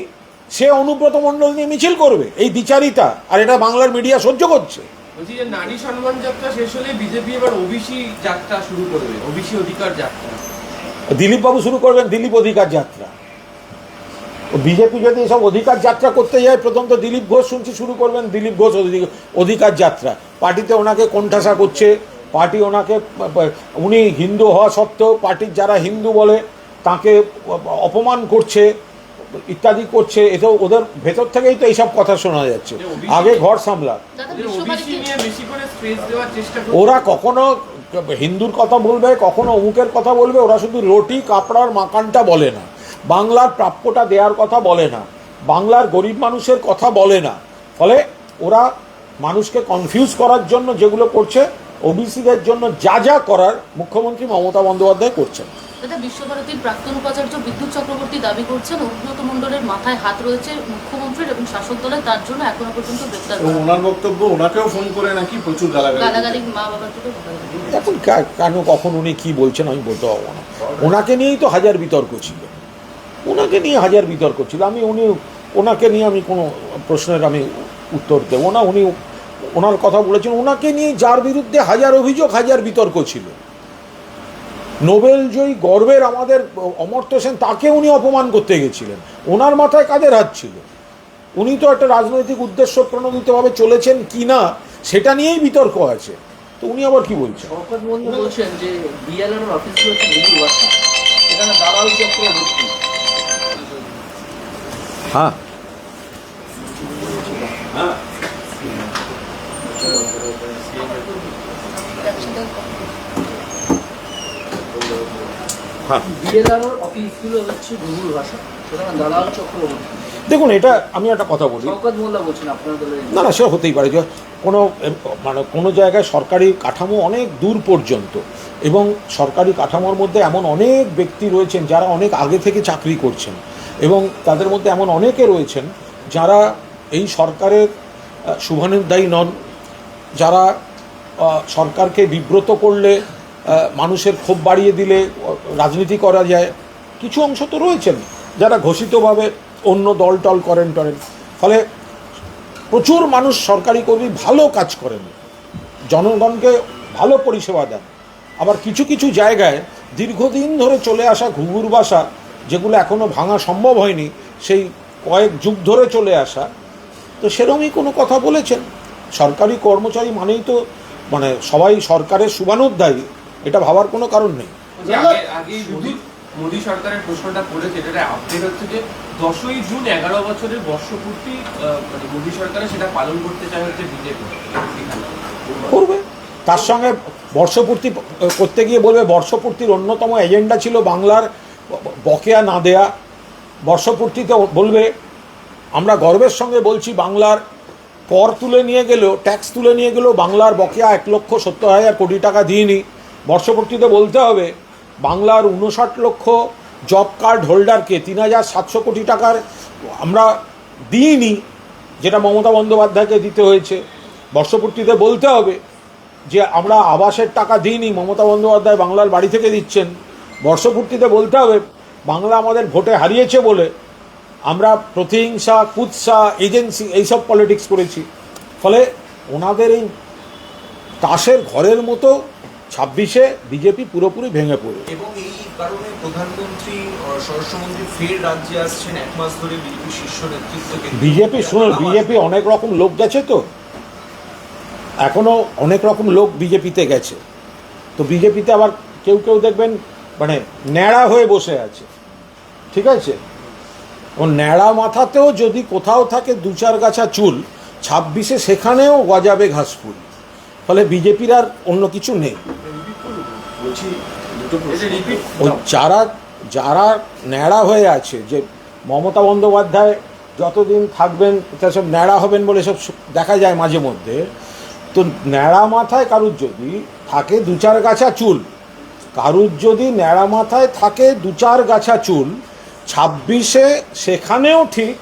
সে অনুব্রত মণ্ডল নিয়ে মিছিল করবে, এই দ্বিচারিতা। আর এটা বাংলার মিডিয়া সহ্য করছে। বলছি যে নারী সম্মান যাত্রা শেষ হলে বিজেপি এবার ওবিসি যাত্রা শুরু করবে, ওবিসি অধিকার যাত্রা। দিলীপবাবু শুরু করবেন দিলীপ অধিকার যাত্রা। বিজেপি যদি এসব অধিকার যাত্রা করতে যায়, প্রথম তো দিলীপ ঘোষ শুনছি শুরু করবেন দিলীপ ঘোষ অধিকার যাত্রা। পার্টিতে ওনাকে কোণঠাসা করছে, পার্টি ওনাকে, উনি হিন্দু হওয়া সত্ত্বেও পার্টির যারা হিন্দু বলে তাকে অপমান করছে ইত্যাদি করছে। এসব ওদের ভেতর থেকেই তো এইসব কথা শোনা যাচ্ছে। আগে ঘর সামলা। ওবিসি নিয়ে বেশি করে স্পেস দেওয়ার চেষ্টা করছে। ওরা কখনো হিন্দুর কথা বলবে, কখনো অমুকের কথা বলবে, ওরা শুধু রুটি কাপড়ার মাকানটা বলে না, বাংলার প্রাপ্যটা দেওয়ার কথা বলে না, বাংলার গরিব মানুষের কথা বলে না। ফলে ওরা মানুষকে কনফিউজ করার জন্য যেগুলো করছে, ওবিসিদের জন্য যা যা করার মুখ্যমন্ত্রী মমতা বন্দ্যোপাধ্যায় করছেন। দাদা, বিশ্বভারতীর প্রাক্তন উপাচার্য বিদ্যুৎ চক্রবর্তী দাবি করছেন অনুব্রত মণ্ডলের মাথায় হাত রয়েছে মুখ্যমন্ত্রীর এবং শাসক দলের, তার জন্য এখনো পর্যন্ত গ্রেপ্তার এবং ওনার বক্তব্য, ওনাকেও ফোন করে নাকি প্রচুর গালাগালি মা বাবার থেকে। এখন কেন কখন উনি কি বলছেন আমি বলতে পারবো না। ওনাকে নিয়েই তো হাজার বিতর্ক ছিল, ওনাকে নিয়ে হাজার বিতর্ক ছিল। ওনাকে নিয়ে আমি কোনো প্রশ্নের আমি উত্তর দেবো না। উনি ওনার কথা বলেছেন, ওনাকে নিয়ে যার বিরুদ্ধে হাজার অভিযোগ, হাজার বিতর্ক ছিল। নোবেল জয়ী গর্বের আমাদের অমর্ত্য সেন, তাকে উনি অপমান করতে গেছিলেন। ওনার মাথায় কাদের হাত ছিল? উনি তো একটা রাজনৈতিক উদ্দেশ্য প্রণোদিতভাবে চলেছেন কি না সেটা নিয়েই বিতর্ক আছে। তো উনি আবার কি বলছেন? শওকত মোল্লা বলছেন যে বিএলআর অফিস রয়েছে গুরুর বাসা, এখানে দালাল চক্র ভর্তি। হ্যাঁ, হ্যাঁ। বিএলআর অফিসগুলো হচ্ছে গুরুর ভাষা, সেখানে দালাল চক্র ভর্তি। দেখুন, এটা আমি একটা কথা বলি, শওকত মোল্লা বলছেন আপনার দলের। না না, সে হতেই পারে যে কোনো জায়গায় সরকারি কাঠামো অনেক দূর পর্যন্ত, এবং সরকারি কাঠামোর মধ্যে এমন অনেক ব্যক্তি রয়েছেন যারা অনেক আগে থেকে চাকরি করছেন, এবং তাদের মধ্যে এমন অনেকে রয়েছেন যারা এই সরকারের শুভানুধ্যায়ী নন, যারা সরকারকে বিব্রত করলে, মানুষের ক্ষোভ বাড়িয়ে দিলে রাজনীতি করা যায়। কিছু অংশ তো রয়েছেন যারা ঘোষিতভাবে অন্য দল টল করেন। ফলে প্রচুর মানুষ সরকারি কর্মী ভালো কাজ করেন, জনগণকে ভালো পরিষেবা দেন। আবার কিছু কিছু জায়গায় দীর্ঘদিন ধরে চলে আসা ঘুঘুর বাসা, যেগুলো এখনও ভাঙা সম্ভব হয়নি, সেই কয়েক যুগ ধরে চলে আসা, তো সেরকমই কোনো কথা বলেছেন। সরকারি কর্মচারী মানেই তো সবাই সরকারের শুভানুধ্যায়ী, এটা ভাবার কোনো কারণ নেই। আগেই মোদী সরকারের প্রশ্নটা করেছে, এটা আপডেট হচ্ছে যে 10ই জুন 11 বছরের বর্ষপূর্তি মোদী সরকারের, সেটা পালন করতে চায় হচ্ছে বিজেপি। করবে, তার সঙ্গে বর্ষপূর্তি করতে গিয়ে বলবে বর্ষপূর্তির অন্যতম এজেন্ডা ছিল বাংলার বকেয়া না দেয়া। বর্ষপূর্তিতে বলবে আমরা গর্বের সঙ্গে বলছি বাংলার কর তুলে নিয়ে গেলেও, ট্যাক্স তুলে নিয়ে গেলেও বাংলার বকেয়া 1,70,000 কোটি টাকা দিইনি। বর্ষপূর্তিতে বলতে হবে বাংলার 59 লক্ষ জব কার্ড হোল্ডারকে 3,700 কোটি টাকার আমরা দিইনি, যেটা মমতা বন্দ্যোপাধ্যায়কে দিতে হয়েছে। বর্ষপূর্তিতে বলতে হবে যে আমরা আবাসের টাকা দিইনি, মমতা বন্দ্যোপাধ্যায় বাংলার বাড়ি থেকে দিচ্ছেন। বর্ষপূর্তিতে বলতে হবে বাংলা আমাদের ভোটে হারিয়েছে বলে আমরা প্রতিহিংসা, কুৎসা, এজেন্সি এইসব পলিটিক্স করেছি। ফলে ওনাদের এই তাসের ঘরের মতো 26-এ বিজেপি পুরোপুরি ভেঙে পড়ে। এবং এই কারণে প্রধানমন্ত্রী, স্বরাষ্ট্রমন্ত্রী ফের রাজ্যে আসছেন 1 মাস ধরে বিজেপি শীর্ষ নেতৃত্বকে। বিজেপি অনেক রকম লোক গেছে, তো এখনো অনেক রকম লোক বিজেপিতে গেছে। তো বিজেপিতে আবার কেউ কেউ দেখবেন ন্যাড়া হয়ে বসে আছে, ঠিক আছে? ও ন্যাড়া মাথাতেও যদি কোথাও থাকে 2-4 গাছা চুল, 26-এ সেখানেও গজাবে ঘাসফুল। ফলে বিজেপির আর অন্য কিছু নেই। বলছি দুটো প্রশ্ন। ওই যারা ন্যাড়া হয়ে আছে, যে মমতা বন্দ্যোপাধ্যায় যতদিন থাকবেন সব ন্যাড়া হবেন বলে সব দেখা যায় মাঝে মধ্যে, তো ন্যাড়া মাথায় কারুর যদি থাকে 2-4 গাছা চুল, কারুর যদি ন্যাড়া মাথায় থাকে 2-4 গাছা চুল, 26-এ সেখানেও ঠিক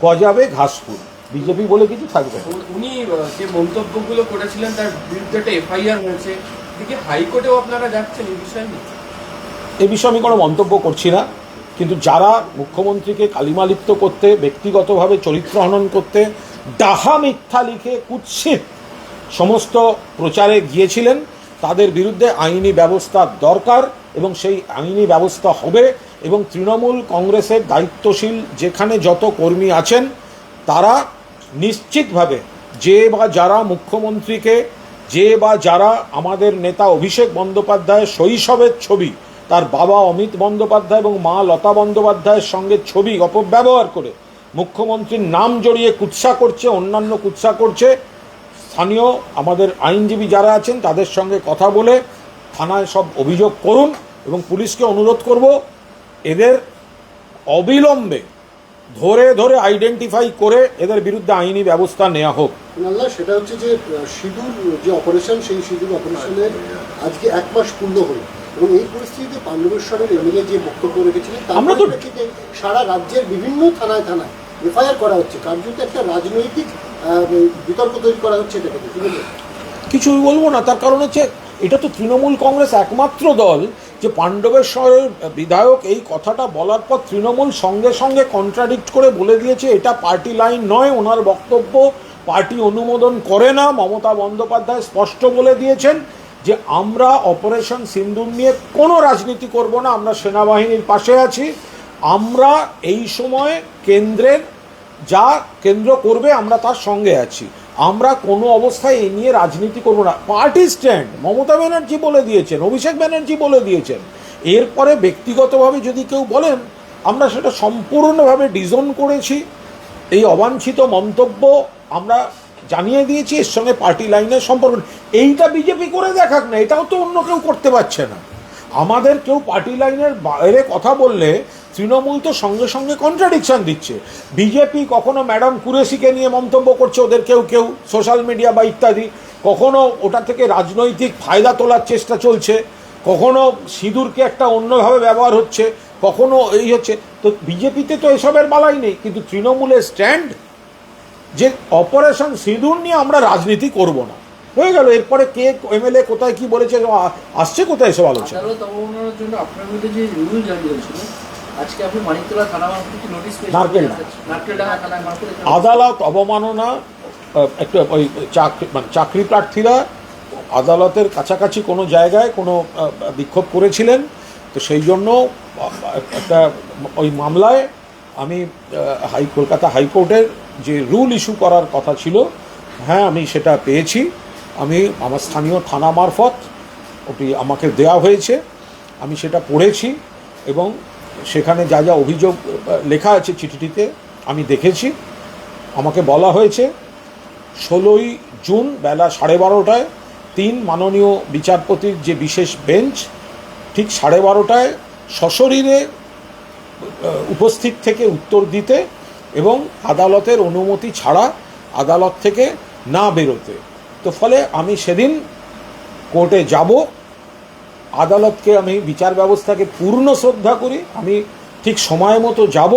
গজাবে ঘাসফুল। বিজেপি বলে কিছু থাকবে। উনি যে মন্তব্যগুলো করেছিলেন তার বিরুদ্ধে একটা এফআইআর হয়েছে, এদিকে হাইকোর্টেও আপনারা যাচ্ছেন এই বিষয়ে? এ বিষয়ে আমি কোনো মন্তব্য করছি না, কিন্তু যারা মুখ্যমন্ত্রীকে কালিমালিপ্ত করতে, ব্যক্তিগতভাবে চরিত্র হনন করতে, ডাহা মিথ্যা লিখে কুৎসিত সমস্ত প্রচারে গিয়েছিলেন, তাদের বিরুদ্ধে আইনি ব্যবস্থা দরকার এবং সেই আইনি ব্যবস্থা হবে। এবং তৃণমূল কংগ্রেসের দায়িত্বশীল যেখানে যত কর্মী আছেন তারা নিশ্চিতভাবে যে বা যারা মুখ্যমন্ত্রীকে, যে বা যারা আমাদের নেতা অভিষেক বন্দ্যোপাধ্যায়ের শৈশবের ছবি, তার বাবা অমিত বন্দ্যোপাধ্যায় এবং মা লতা বন্দ্যোপাধ্যায়ের সঙ্গে ছবি অপব্যবহার করে মুখ্যমন্ত্রীর নাম জড়িয়ে কুৎসা করছে, অন্যান্য কুৎসা করছে, স্থানীয় আমাদের আইনজীবী যারা আছেন তাদের সঙ্গে কথা বলে থানায় সব অভিযোগ করুন এবং পুলিশকে অনুরোধ করব এদের অবিলম্বে ধরে ধরে আইডেন্টিফাই করে এদের বিরুদ্ধে আইনি ব্যবস্থা নেওয়া হোক। আল্লাহ, সেটা হচ্ছে যে সিঁদুর যে অপারেশন, সেই সিঁদুর অপারেশনের আজকে 1 মাস পূর্ণ হলো এবং এই পরিস্থিতিতে পাণ্ডবেশ্বরের এমএলএ যে বক্তব্য রেখেছিলেন আমরা তো সারা রাজ্যের বিভিন্ন থানায় থানায় এফআইআর করা হচ্ছে, কার্যত একটা রাজনৈতিক বিতর্ক তৈরি করা হচ্ছে। এটাকে কি বলবেন? কিছুই বলবো না, তার কারণ হচ্ছে এটা তো তৃণমূল কংগ্রেস একমাত্র দল যে পাণ্ডবেশ্বরের বিধায়ক এই কথাটা বলার পর তৃণমূল সঙ্গে সঙ্গে কন্ট্রাডিক্ট করে বলে দিয়েছে এটা পার্টি লাইন নয়, ওনার বক্তব্য পার্টি অনুমোদন করে না। মমতা বন্দ্যোপাধ্যায় স্পষ্ট বলে দিয়েছেন যে আমরা অপারেশন সিন্দুর নিয়ে কোনো রাজনীতি করব না, আমরা সেনাবাহিনীর পাশে আছি, আমরা এই সময় কেন্দ্রের যা কেন্দ্র করবে আমরা তার সঙ্গে আছি, আমরা কোনো অবস্থায় এই নিয়ে রাজনীতি করব না। পার্টি স্ট্যান্ড মমতা ব্যানার্জি বলে দিয়েছেন, অভিষেক ব্যানার্জি বলে দিয়েছেন। এরপরে ব্যক্তিগতভাবে যদি কেউ বলেন, আমরা সেটা সম্পূর্ণভাবে ডিজোন করেছি। এই অবাঞ্ছিত মন্তব্য আমরা জানিয়ে দিয়েছি, এর সঙ্গে পার্টি লাইনের সম্পর্ক। এইটা বিজেপি করে দেখাক না, এটাও তো অন্য কেউ করতে পারছে না। আমাদের কেউ পার্টি লাইনের বাইরে কথা বললে তৃণমূল তো সঙ্গে সঙ্গে কন্ট্রাডিকশন দিচ্ছে। বিজেপি কখনো ম্যাডাম কুরেশিকে নিয়ে মন্তব্য করছে, ওদের কেউ কেউ সোশ্যাল মিডিয়া বা ইত্যাদি, কখনো ওটা থেকে রাজনৈতিক ফায়দা তোলার চেষ্টা চলছে, কখনো সিঁদুরকে একটা অন্যভাবে ব্যবহার হচ্ছে, কখনো এই হচ্ছে। তো বিজেপিতে তো এসবের বালাই নেই, কিন্তু তৃণমূলের স্ট্যান্ড যে অপারেশন সিঁদুর নিয়ে আমরা রাজনীতি করব না, হয়ে গেল। এরপরে কে এমএলএ কোথায় কি বলেছে, আসছে কোথায় এসব আলোচনা। আদালত অবমাননার জন্য আপনার মধ্যে যে রুল জারি হয়েছিল, আজকে আপনি মানিকতলা থানা মারফত কি নোটিশ পেয়েছেন? নারকেলডাঙ্গা থানা মারফত আদালত অবমাননা একটু ওই চাকরি প্রার্থীরা আদালতের কাছাকাছি কোনো জায়গায় কোনো বিক্ষোভ করেছিলেন, তো সেই জন্য একটা ওই মামলায় আমি কলকাতা হাইকোর্টের যে রুল ইস্যু করার কথা ছিল, হ্যাঁ আমি সেটা পেয়েছি। আমি আমার স্থানীয় থানা মারফত ওটি আমাকে দেওয়া হয়েছে, আমি সেটা পড়েছি এবং সেখানে যা যা অভিযোগ লেখা আছে চিঠিটিতে আমি দেখেছি। আমাকে বলা হয়েছে 16ই জুন বেলা 12:30টায় 3 মাননীয় বিচারপতির যে বিশেষ বেঞ্চ ঠিক 12:30টায় সশরীরে উপস্থিত থেকে উত্তর দিতে এবং আদালতের অনুমতি ছাড়া আদালত থেকে না বেরোতে। তো ফলে আমি সেদিন কোর্টে যাব, আদালতকে আমি বিচার ব্যবস্থাকে পূর্ণ শ্রদ্ধা করি, আমি ঠিক সময় মতো যাব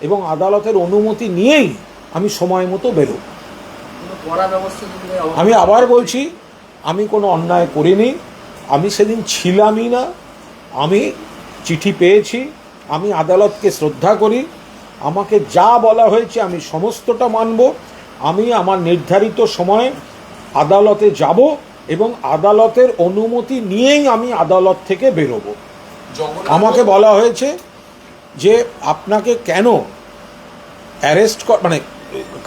এবং আদালতের অনুমতি নিয়েই আমি সময় মতো বেরোব। আমি আবার বলছি, আমি কোনো অন্যায় করিনি, আমি সেদিন ছিলামই না, আমি চিঠি পেয়েছি, আমি আদালতকে শ্রদ্ধা করি, আমাকে যা বলা হয়েছে আমি সমস্তটা মানব, আমি আমার নির্ধারিত সময়ে আদালতে যাব এবং আদালতের অনুমতি নিয়েই আমি আদালত থেকে বেরোব। আমাকে বলা হয়েছে যে আপনাকে কেন অ্যারেস্ট মানে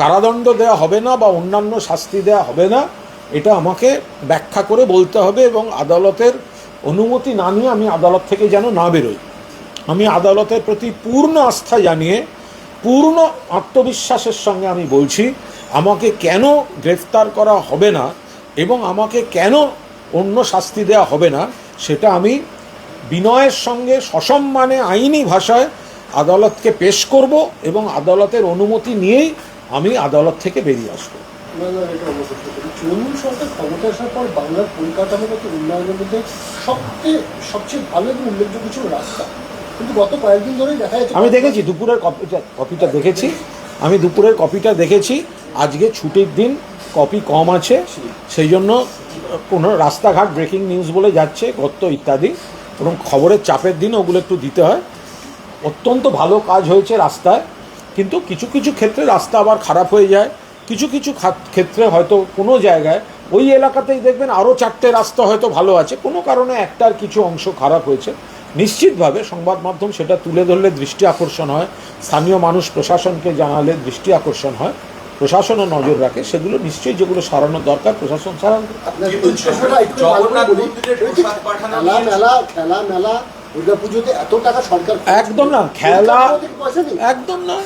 কারাদণ্ড দেওয়া হবে না বা অন্যান্য শাস্তি দেওয়া হবে না, এটা আমাকে ব্যাখ্যা করে বলতে হবে এবং আদালতের অনুমতি না নিয়ে আমি আদালত থেকে যেন না বেরোই। আমি আদালতের প্রতি পূর্ণ আস্থা জানিয়ে পূর্ণ আত্মবিশ্বাসের সঙ্গে আমি বলছি, আমাকে কেন গ্রেফতার করা হবে না এবং আমাকে কেন অন্য শাস্তি দেওয়া হবে না, সেটা আমি বিনয়ের সঙ্গে সসম্মানে আইনি ভাষায় আদালতকে পেশ করব এবং আদালতের অনুমতি নিয়েই আমি আদালত থেকে বেরিয়ে আসবো। তৃণমূল সরকার ক্ষমতা আসার পর বাংলার পরিকাঠামোগত উন্নয়নের মধ্যে সবচেয়ে ভালো এবং উল্লেখযোগ্য ছিল রাস্তা, কিন্তু গত কয়েকদিন ধরেই দেখা যাচ্ছে। আমি দেখেছি দুপুরের কপিটা দেখেছি, আমি দুপুরের কপিটা দেখেছি, আজকে ছুটির দিন কপি কম আছে, সেই জন্য কোনো রাস্তাঘাট ব্রেকিং নিউজ বলে যাচ্ছে গর্ত ইত্যাদি, এবং খবরের চাপের দিন ওগুলো একটু দিতে হয়। অত্যন্ত ভালো কাজ হয়েছে রাস্তায়, কিন্তু কিছু কিছু ক্ষেত্রে রাস্তা আবার খারাপ হয়ে যায়, কিছু কিছু ক্ষেত্রে হয়তো কোনো জায়গায় ওই এলাকাতেই দেখবেন আরও 4টে রাস্তা হয়তো ভালো আছে, কোনো কারণে একটার কিছু অংশ খারাপ হয়েছে। নিশ্চিতভাবে সংবাদ মাধ্যম সেটা তুলে ধরলে দৃষ্টি আকর্ষণ হয়, স্থানীয় মানুষ প্রশাসনকে জানালে দৃষ্টি আকর্ষণ হয়, প্রশাসনও নজর রাখে, সেগুলো নিশ্চয়ই যেগুলো সারানোর দরকার প্রশাসন সারানো। আপনার কিন্তু প্রশ্নটা একটু ভালো করে জগন্নাথ বলি। মন্দিরের এই যে প্রসাদ পাঠানো খেলা মেলা দুর্গাপুজোতে এত টাকা সরকার একদম না, খেলা একদম না,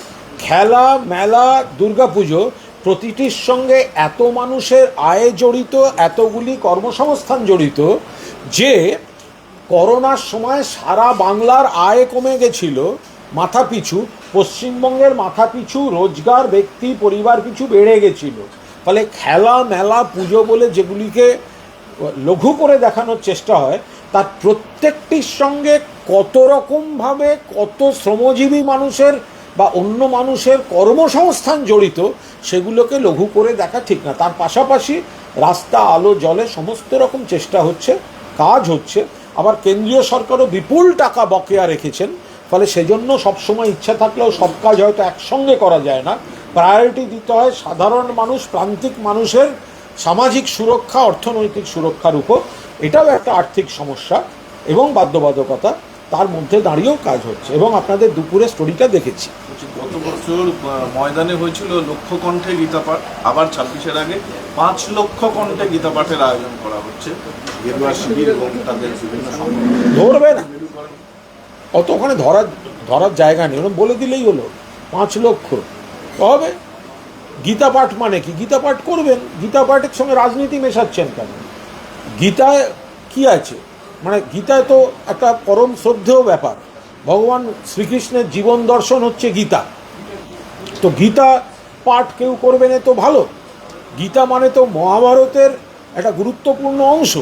খেলা মেলা দুর্গাপুজো প্রতিটির সঙ্গে এত মানুষের আয় জড়িত, এতগুলি কর্মসংস্থান জড়িত যে করোনার সময় সারা বাংলার আয় কমে গেছিল মাথাপিছু, পশ্চিমবঙ্গের মাথাপিছু রোজগার ব্যক্তি পরিবার পিছু বেড়ে গেছিল। ফলে খেলা মেলা পুজো বলে যেগুলিকে লঘু করে দেখানোর চেষ্টা হয় তার প্রত্যেকটির সঙ্গে কত রকমভাবে কত শ্রমজীবী মানুষের বা অন্য মানুষের কর্মসংস্থান জড়িত সেগুলোকে লঘু করে দেখা ঠিক না। তার পাশাপাশি রাস্তা আলো জলে সমস্ত রকম চেষ্টা হচ্ছে, কাজ হচ্ছে। আবার কেন্দ্রীয় সরকারও বিপুল টাকা বকেয়া রেখেছেন, ফলে সেজন্য সবসময় ইচ্ছা থাকলেও সব কাজ হয়তো একসঙ্গে করা যায় না। প্রায়োরিটি দিতে হয় সাধারণ মানুষ, প্রান্তিক মানুষের সামাজিক সুরক্ষা, অর্থনৈতিক সুরক্ষার উপর। এটাও একটা আর্থিক সমস্যা এবং বাধ্যবাধকতা, তার মধ্যে দাঁড়িয়েও কাজ হচ্ছে। এবং আপনাদের দুপুরে স্টোরিটা দেখেছি। গত বছর ময়দানে হয়েছিল লক্ষ কণ্ঠে গীতা পাঠ, আবার 26-এর আগে 5 লক্ষ কণ্ঠে গীতা পাঠের আয়োজন করা হচ্ছে। গেরুয়া শিবির এবং তাদের বিভিন্ন সংগঠন ধরবে না, অত ওখানে ধরার জায়গা নেই, ওরা বলে দিলেই হলো 5 লক্ষ হবে। গীতা পাঠ মানে কি? গীতা পাঠ করবেন, গীতা পাঠের সঙ্গে রাজনীতি মেশাচ্ছেন কেন? গীতায় কি আছে? মানে গীতায় তো একটা পরম শ্রদ্ধেয় ব্যাপার, ভগবান শ্রীকৃষ্ণের জীবন দর্শন হচ্ছে গীতা। তো গীতা পাঠ কেউ করবে না তো ভালো। গীতা মানে তো মহাভারতের একটা গুরুত্বপূর্ণ অংশ,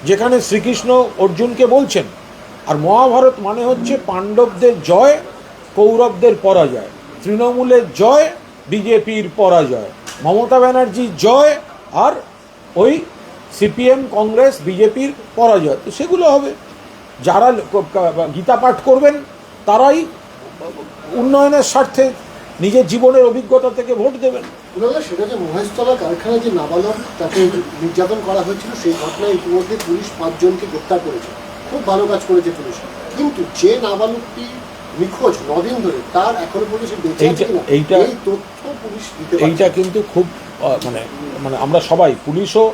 যেখানে শ্রীকৃষ্ণ অর্জুনকে বলছেন। আর মহাভারত মানে হচ্ছে পাণ্ডবদের জয়, কৌরবদের পরাজয়, তৃণমূলের জয়, বিজেপির পরাজয়, মমতা ব্যানার্জির জয়, আর ওই সিপিএম কংগ্রেস বিজেপির পরাজয়। তো সেগুলো হবে। যারা গীতা পাঠ করবেন তারাই উন্নয়নের স্বার্থে নিজের জীবনের অভিজ্ঞতা থেকে ভোট দেবেন। সেটা যে মহেশতলা কারখানায় যে নাবালক তাকে নির্যাতন করা হয়েছিল, সেই ঘটনায় ইতিমধ্যে পুলিশ 5 জনকে গ্রেপ্তার করেছে। খুব ভালো কাজ করেছে পুলিশ। কিন্তু যে নাবালকটি নিখোঁজ 9 দিন ধরে, তার এখনো পর্যন্ত বেঁচে আছে কিনা এই তথ্য পুলিশ দিতে পারছে। এইটা কিন্তু খুব মানে আমরা সবাই, পুলিশও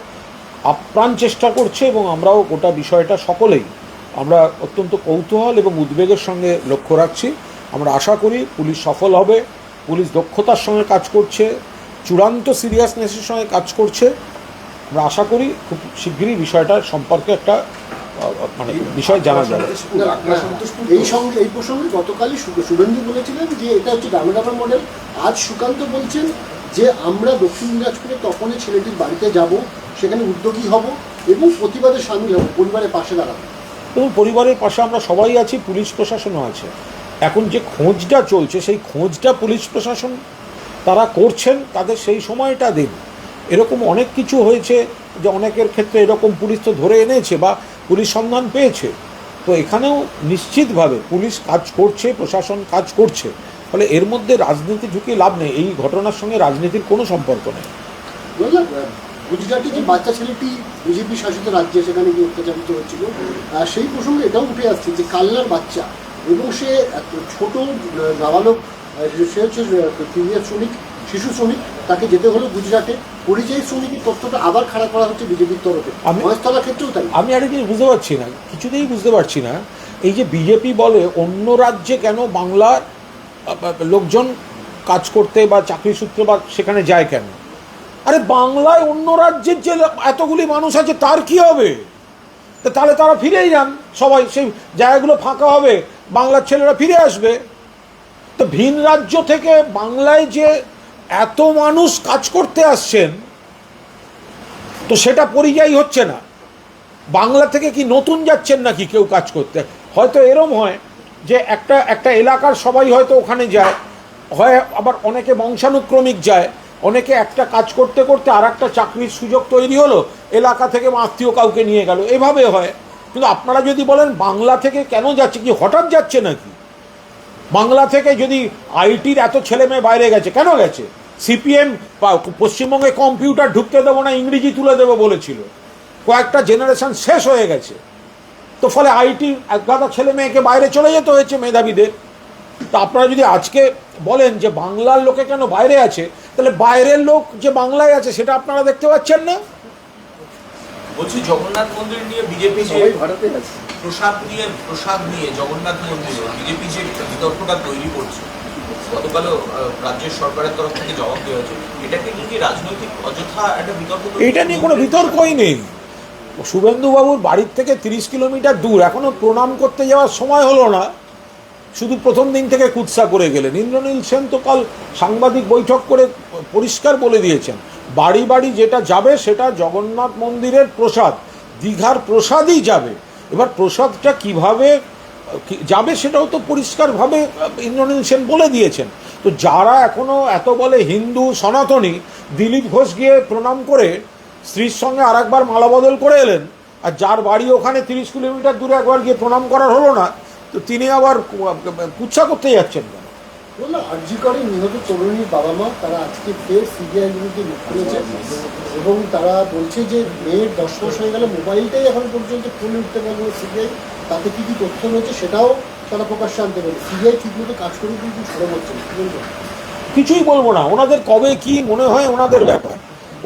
আপ্রাণ চেষ্টা করছে এবং আমরাও গোটা বিষয়টা সকলেই আমরা অত্যন্ত কৌতূহল এবং উদ্বেগের সঙ্গে লক্ষ্য রাখছি। আমরা আশা করি পুলিশ সফল হবে, পুলিশ দক্ষতার সঙ্গে কাজ করছে, চূড়ান্ত সিরিয়াসনেসের সঙ্গে কাজ করছে। আমরা আশা করি খুব শীঘ্রই বিষয়টার সম্পর্কে একটা মানে বিষয় জানা যাবে। এই প্রসঙ্গে গতকালই শুভেন্দু বলেছিলেন যে এটা হচ্ছে ডামাডামা মডেল। আজ সুকান্ত বলছেন যে আমরা দক্ষিণ দিনাজপুরে তখনই ছেলেটির বাড়িতে যাব, সেখানে উদ্যোগী হব এবং প্রতিবাদে সামিল হব, পরিবারের পাশে দাঁড়াবো। এবং পরিবারের পাশে আমরা সবাই আছি, পুলিশ প্রশাসনও আছে। এখন যে খোঁজটা চলছে সেই খোঁজটা পুলিশ প্রশাসন তারা করছেন, তাদের সেই সময়টা দিন। এরকম অনেক কিছু হয়েছে যে অনেকের ক্ষেত্রে এরকম পুলিশ তো ধরে এনেছে বা পুলিশ সন্ধান পেয়েছে। তো এখানেও নিশ্চিতভাবে পুলিশ কাজ করছে, প্রশাসন কাজ করছে। ফলে এর মধ্যে রাজনীতি ঢুকিয়ে লাভ নেই, এই ঘটনার সঙ্গে রাজনীতির কোনো সম্পর্ক নেই। গুজরাটে যে বাচ্চা ছেলেটি বিজেপি শাসিত রাজ্যে সেখানে গিয়ে অত্যাচারিত হচ্ছিল, সেই প্রসঙ্গে এটাও উঠে আসছে যে কাল্লার বাচ্চা এবং সে ছোট নাবালক, সে হচ্ছে শ্রমিক, শিশু শ্রমিক, তাকে যেতে হলো গুজরাটে। পরিযায়ী শ্রমিকের তথ্যটা আবার খাড়া করা হচ্ছে বিজেপির তরফে। মহেশতলার ক্ষেত্রেও তাই। আমি আরেক জিনিস বুঝতে পারছি না, কিছুতেই বুঝতে পারছি না, এই যে বিজেপি বলে অন্য রাজ্যে কেন বাংলার লোকজন কাজ করতে বা চাকরি সূত্রে বা সেখানে যায় কেন? আরে বাংলায় অন্য রাজ্যের যে এতগুলি মানুষ আছে তার কি হবে? তাহলে তারা ফিরেই যান সবাই, সেই জায়গাগুলো ফাঁকা হবে, বাংলার ছেলেরা ফিরে আসবে। তো ভিন রাজ্য থেকে বাংলায় যে এত মানুষ কাজ করতে আসছেন, তো সেটা পরিযায়ী হচ্ছে না। বাংলা থেকে কি নতুন যাচ্ছেন নাকি কেউ কাজ করতে? হয়তো এরম হয় যে একটা এলাকার সবাই হয়তো ওখানে যায়, হয় আবার অনেকে বংশানুক্রমিক যায়, অনেকে একটা কাজ করতে করতে আর একটা চাকরির সুযোগ তৈরি হলো, এলাকা থেকে আত্মীয় কাউকে নিয়ে গেল, এভাবে হয়। কিন্তু আপনারা যদি বলেন বাংলা থেকে কেন যাচ্ছে, কি হঠাৎ যাচ্ছে নাকি? বাংলা থেকে যদি আইটির এত ছেলে মেয়ে বাইরে গেছে, কেন গেছে? সিপিএম পশ্চিমবঙ্গে কম্পিউটার ঢুকতে দেবো না, ইংরেজি তুলে দেবো বলেছিল। কয়েকটা জেনারেশন শেষ হয়ে গেছে। তো ফলে আইটি এক গাদা ছেলে মেয়েকে বাইরে চলে যেতে হয়েছে মেধাবীদের। তা আপনারা যদি আজকে বলেন যে বাংলার লোকে কেন বাইরে আছে, তাহলে বাইরের লোক যে বাংলায় আছে সেটা আপনারা দেখতে পাচ্ছেন না? বলছি জগন্নাথ মন্দির নিয়ে বিজেপি যে সবাই ভারতে আছে। প্রসাদ নিয়ে জগন্নাথ মন্দিরে বিজেপি যে বিতর্কটা তৈরি করছে, গতকালও রাজ্যের সরকারের তরফ থেকে জবাব দেওয়া হয়েছে, এটাকে নিয়ে কি রাজনৈতিক অযথা একটা বিতর্ক? এটা নিয়ে কোনো বিতর্কই নেই। শুভেন্দুবাবুর বাড়ির থেকে 30 কিলোমিটার দূর, এখনো প্রণাম করতে যাওয়ার সময় হলো না, শুধু প্রথম দিন থেকে কুৎসা করে গেলেন। ইন্দ্রনীল সেন তো কাল সাংবাদিক বৈঠক করে পরিষ্কার বলে দিয়েছেন, বাড়ি বাড়ি যেটা যাবে সেটা জগন্নাথ মন্দিরের প্রসাদ, দীঘার প্রসাদই যাবে। এবার প্রসাদটা কিভাবে যাবে সেটাও তো পরিষ্কারভাবে ইন্দ্রনীল সেন বলে দিয়েছেন। তো যারা এখনো এত বলে হিন্দু সনাতনী, দিলীপ ঘোষ গিয়ে প্রণাম করে স্ত্রীর সঙ্গে আর একবার মালা বদল করে এলেন, আর যার বাড়ি ওখানে 30 কিলোমিটার দূরে একবার গিয়ে প্রণাম করার হলো না, তো তিনি আবার কুৎসা করতে যাচ্ছেন কেন? বললাম আরজি করে নিহত তরুণীর বাবা মা তারা আজকে ফের সিবিআই বিরুদ্ধে মুখ খুলেছে এবং তারা বলছে যে মেয়ের 10 মাস হয়ে গেলে মোবাইলটাই এখন পর্যন্ত খুলে উঠতে পারবে সিবিআই, তাতে কী কী তথ্য রয়েছে সেটাও তারা প্রকাশ্যে আনতে পারে। সিবিআই ঠিকমতো কাজ করে কিন্তু সরব হচ্ছে না। কিছুই বলবো না, ওনাদের কবে কি মনে হয় ওনাদের ব্যাপার।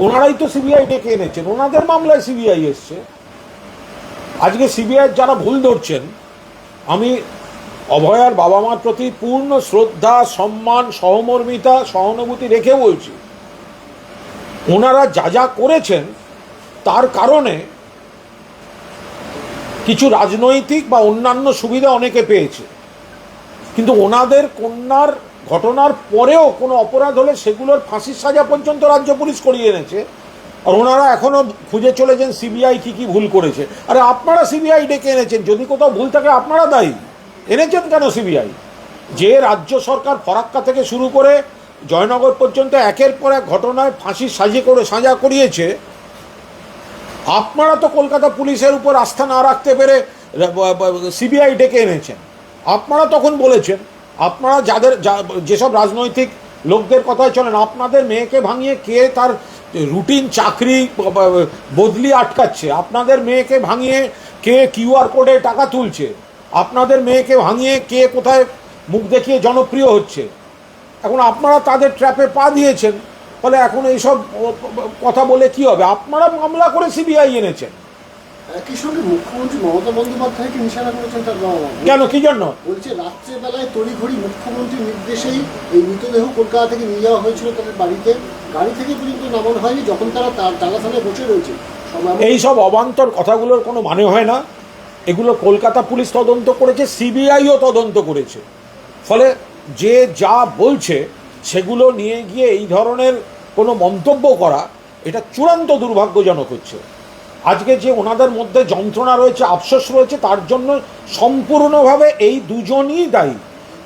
ওনারাই তো সিবিআই ডেকে এনেছেন, ওনাদের মামলায় সিবিআই এসছে। আজকে সিবিআই যারা ভুল ধরছেন, আমি অভয়ার বাবা মার প্রতি পূর্ণ শ্রদ্ধা, সম্মান, সহমর্মিতা, সহানুভূতি রেখে বলছি, ওনারা যা যা করেছেন তার কারণে কিছু রাজনৈতিক বা অন্যান্য সুবিধা অনেকে পেয়েছে, কিন্তু ওনাদের কন্যার ঘটনার পরেও কোনো অপরাধ হলে সেগুলোর ফাঁসির সাজা পর্যন্ত রাজ্য পুলিশ করিয়ে এনেছে। আর ওনারা এখনও খুঁজে চলেছেন সিবিআই কী কী ভুল করেছে। আরে আপনারা সিবিআই ডেকে এনেছেন, যদি কোথাও ভুল থাকে আপনারা দায়ী। এনেছেন কেন সিবিআই? যে রাজ্য সরকার ফরাক্কা থেকে শুরু করে জয়নগর পর্যন্ত একের পর এক ঘটনায় ফাঁসির সাজা করিয়েছে, আপনারা তো কলকাতা পুলিশের উপর আস্থা না রাখতে পেরে সিবিআই ডেকে এনেছেন। আপনারা তখন বলেছেন, আপনারা যেসব রাজনৈতিক লোকদের কথায় চলেন, আপনাদের মেয়েকে ভাঙিয়ে কে তার রুটিন চাকরি বদলি আটকাচ্ছে, আপনাদের মেয়েকে ভাঙিয়ে কে কিউআর কোডে টাকা তুলছে, আপনাদের মেয়েকে ভাঙিয়ে কে কোথায় মুখ দেখিয়ে জনপ্রিয় হচ্ছে, এখন আপনারা তাদের ট্র্যাপে পা দিয়েছেন। ফলে এখন এইসব কথা বলে কি হবে? আপনারা মামলা করে সিবিআই এনেছেন। একই সঙ্গে মুখ্যমন্ত্রী মমতা বন্দ্যোপাধ্যায়কে নিশানা করেছেন তার বাবা মা। কেন, কি জন্য? বলছে রাত্রেবেলায় তড়িঘড়ি মুখ্যমন্ত্রীর নির্দেশেই এই মৃতদেহ কলকাতা থেকে নিয়ে যাওয়া হয়েছিল তাদের বাড়িতে, গাড়ি থেকে পর্যন্ত নামানো হয়নি যখন তারা টালাথানায় বসে রয়েছে। এই সব অবান্তর কথাগুলোর কোনো মানে হয় না। এগুলো কলকাতা পুলিশ তদন্ত করেছে, সিবিআইও তদন্ত করেছে। ফলে যে যা বলছে সেগুলো নিয়ে গিয়ে এই ধরনের কোনো মন্তব্য করা, এটা চূড়ান্ত দুর্ভাগ্যজনক হচ্ছে। আজকে যে ওনাদের মধ্যে যন্ত্রণা রয়েছে, আফসোস রয়েছে, তার জন্য সম্পূর্ণভাবে এই দুজনই দায়ী।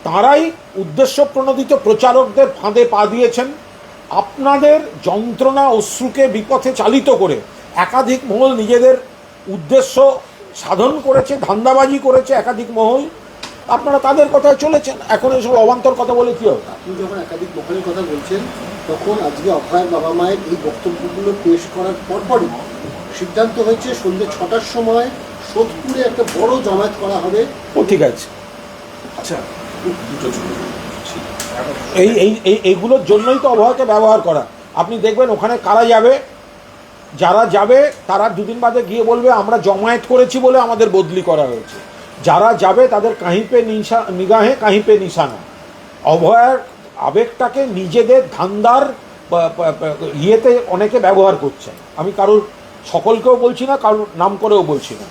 তারাই উদ্দেশ্য প্রণোদিত প্রচারকদের ফাঁদে পা দিয়েছেন। আপনাদের যন্ত্রণা অশ্রুকে বিপথে চালিত করে একাধিক মহল নিজেদের উদ্দেশ্য সাধন করেছে, ধান্দাবাজি করেছে একাধিক মহল। আপনারা তাদের কথায় চলেছেন। এখন এসব অবান্তর কথা বলে কী হবে? আপনি যখন একাধিক মহলের কথা বলছেন, তখন আজকে অভয়ের বাবা মায়ের এই বক্তব্যগুলো পেশ করার পরপরই সিদ্ধান্ত হয়েছে সন্ধ্যে 6টার সময় সোদপুরে একটা বড় জমায়েত করা হবে। ও ঠিক আছে। আচ্ছা, দুটো ছোট এইগুলোর জন্যই তো অভয়কে ব্যবহার করা। আপনি দেখবেন ওখানে কারা যাবে, যারা যাবে তারা দুদিন বাদে গিয়ে বলবে আমরা জমায়েত করেছি বলে আমাদের বদলি করা হয়েছে। যারা যাবে তাদের কাহিপে নিগাহে কাহিপে নিশানা। অভয়ার আবেগটাকে নিজেদের ধান্দার ইয়েতে অনেকে ব্যবহার করছে। আমি কারোর সকলকেও বলছি না, কারোর নাম করেও বলছি না।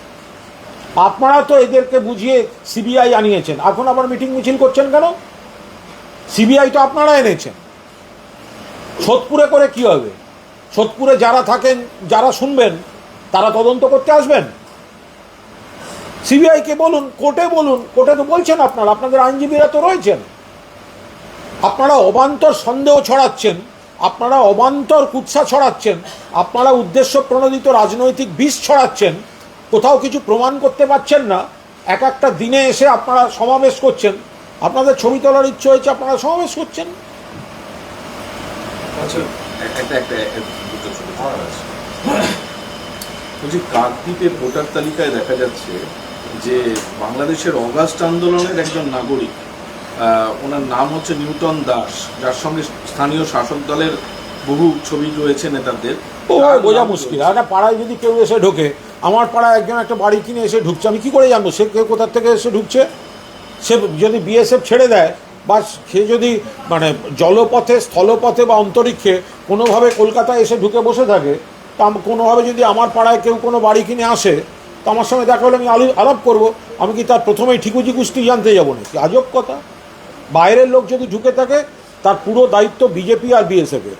আপনারা তো এদেরকে বুঝিয়ে সিবিআই আনিয়েছেন, এখন আবার মিটিং মিছিল করছেন কেন? সিবিআই তো আপনারা এনেছেন। সোদপুরে করে কি হবে? সোদপুরে যারা থাকেন, যারা শুনবেন, তারা তদন্ত করতে আসবেন? সিবিআইকে বলুন, কোর্টে বলুন। কোর্টে তো বলছেন আপনারা, আপনাদের আইনজীবীরা তো রয়েছেন। আপনারা অবান্তর সন্দেহ ছড়াচ্ছেন, আপনারা অবান্তর কুৎসা ছড়াচ্ছেন, আপনারা উদ্দেশ্য প্রণোদিত রাজনৈতিক বিষ ছড়াচ্ছেন। কোথাও কিছু প্রমাণ করতে পারছেন না, এক একটা দিনে এসে আপনারা সমাবেশ করছেন। আপনাদের ছবি তোলার ইচ্ছে হয়েছে, আপনারা সমাবেশ করছেন। আচ্ছা একটা দুটো ছোট ছোট আছে। বলছি কাকদ্বীপের ভোটার তালিকায় দেখা যাচ্ছে যে বাংলাদেশের অগাস্ট আন্দোলনের একজন নাগরিক, ওনার নাম হচ্ছে নিউটন দাস, যার সঙ্গে স্থানীয় শাসক দলের বহু ছবি রয়েছে নেতাদের। ও বোঝা মুশকিল। একটা পাড়ায় যদি কেউ এসে ঢোকে, আমার পাড়ায় একজন একটা বাড়ি কিনে এসে ঢুকছে, আমি কি করে জানবো সে কেউ কোথার থেকে এসে ঢুকছে? সে যদি বিএসএফ ছেড়ে দেয় বা সে যদি মানে জলপথে, স্থলপথে বা অন্তরিক্ষে কোনোভাবে কলকাতায় এসে ঢুকে বসে থাকে, তা কোনোভাবে যদি আমার পাড়ায় কেউ কোনো বাড়ি কিনে আসে, তো আমার সঙ্গে দেখা হলে আমি আলাপ করবো। আমি কি তার প্রথমেই ঠিকুজি কুষ্টি জানতে যাবো নাকি? আজব কথা। বাইরের লোক যদি ঢুকে থাকে তার পুরো দায়িত্ব বিজেপি আর বিএসএফের।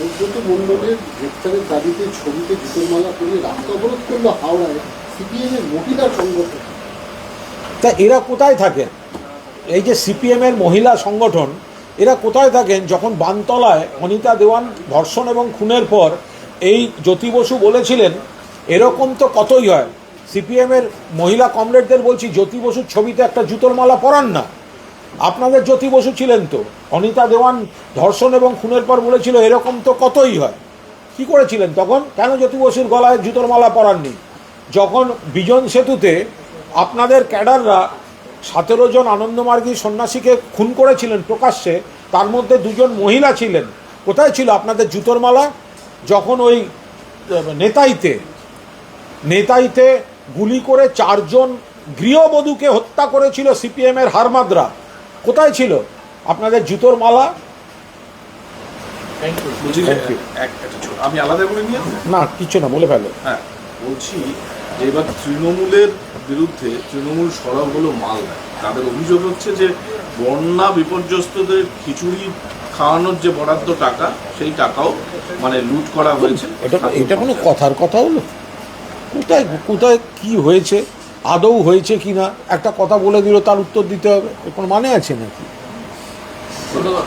অনুব্রত মণ্ডলের গ্রেপ্তারের দাবিতে ছবিতে জুতোর মালা করে রাস্তা অবরোধ করলো হাওড়ায় সিপিএমের মহিলা সংগঠন। তা এরা কোথায় থাকেন? এই যে সিপিএমের মহিলা সংগঠন, এরা কোথায় থাকেন যখন বানতলায় অনিতা দেওয়ান ধর্ষণ এবং খুনের পর এই জ্যোতি বসু বলেছিলেন এরকম তো কতই হয়। সিপিএমের মহিলা কমরেডদের বলছি, জ্যোতি বসুর ছবিতে একটা জুতোর মালা পরান না। আপনাদের জ্যোতি বসু ছিলেন তো, অনিতা দেওয়ান ধর্ষণ এবং খুনের পর বলেছিল এরকম তো কতই হয়। কি করেছিলেন তখন? কেন জ্যোতি বসুর গলায় জুতোর মালা পরাননি? যখন বিজন সেতুতে আপনাদের ক্যাডাররা 17 জন আনন্দমার্গী সন্ন্যাসীকে খুন করেছিলেন প্রকাশ্যে, তার মধ্যে 2 জন মহিলা ছিলেন, কোথায় ছিল আপনাদের জুতোর মালা? যখন ওই নেতাইতে গুলি করে 4 জন গৃহবধূকে হত্যা করেছিল সিপিএমের হারমাদরা, কোথায় ছিল আপনাদের জুতোর মালা? বলছি আমি আলাদা করে নিয়ে আসবো? না, কিছু না, বলে ফেলো। হ্যাঁ, বলছি যে এবার তৃণমূলের বিরুদ্ধে তৃণমূল সরব হলো মালদায়। তাদের অভিযোগ হচ্ছে যে বন্যা বিপর্যস্তদের খিচুড়ি খাওয়ানোর যে বরাদ্দ টাকা, সেই টাকাও মানে লুট করা হয়েছে। এটা কোনো কথার কথা হলো? কোথায় কি হয়েছে, আদৌ হয়েছে কি না, একটা কথা বলে দিল তার উত্তর দিতে হবে, এর কোনো মানে আছে নাকি? ধন্যবাদ।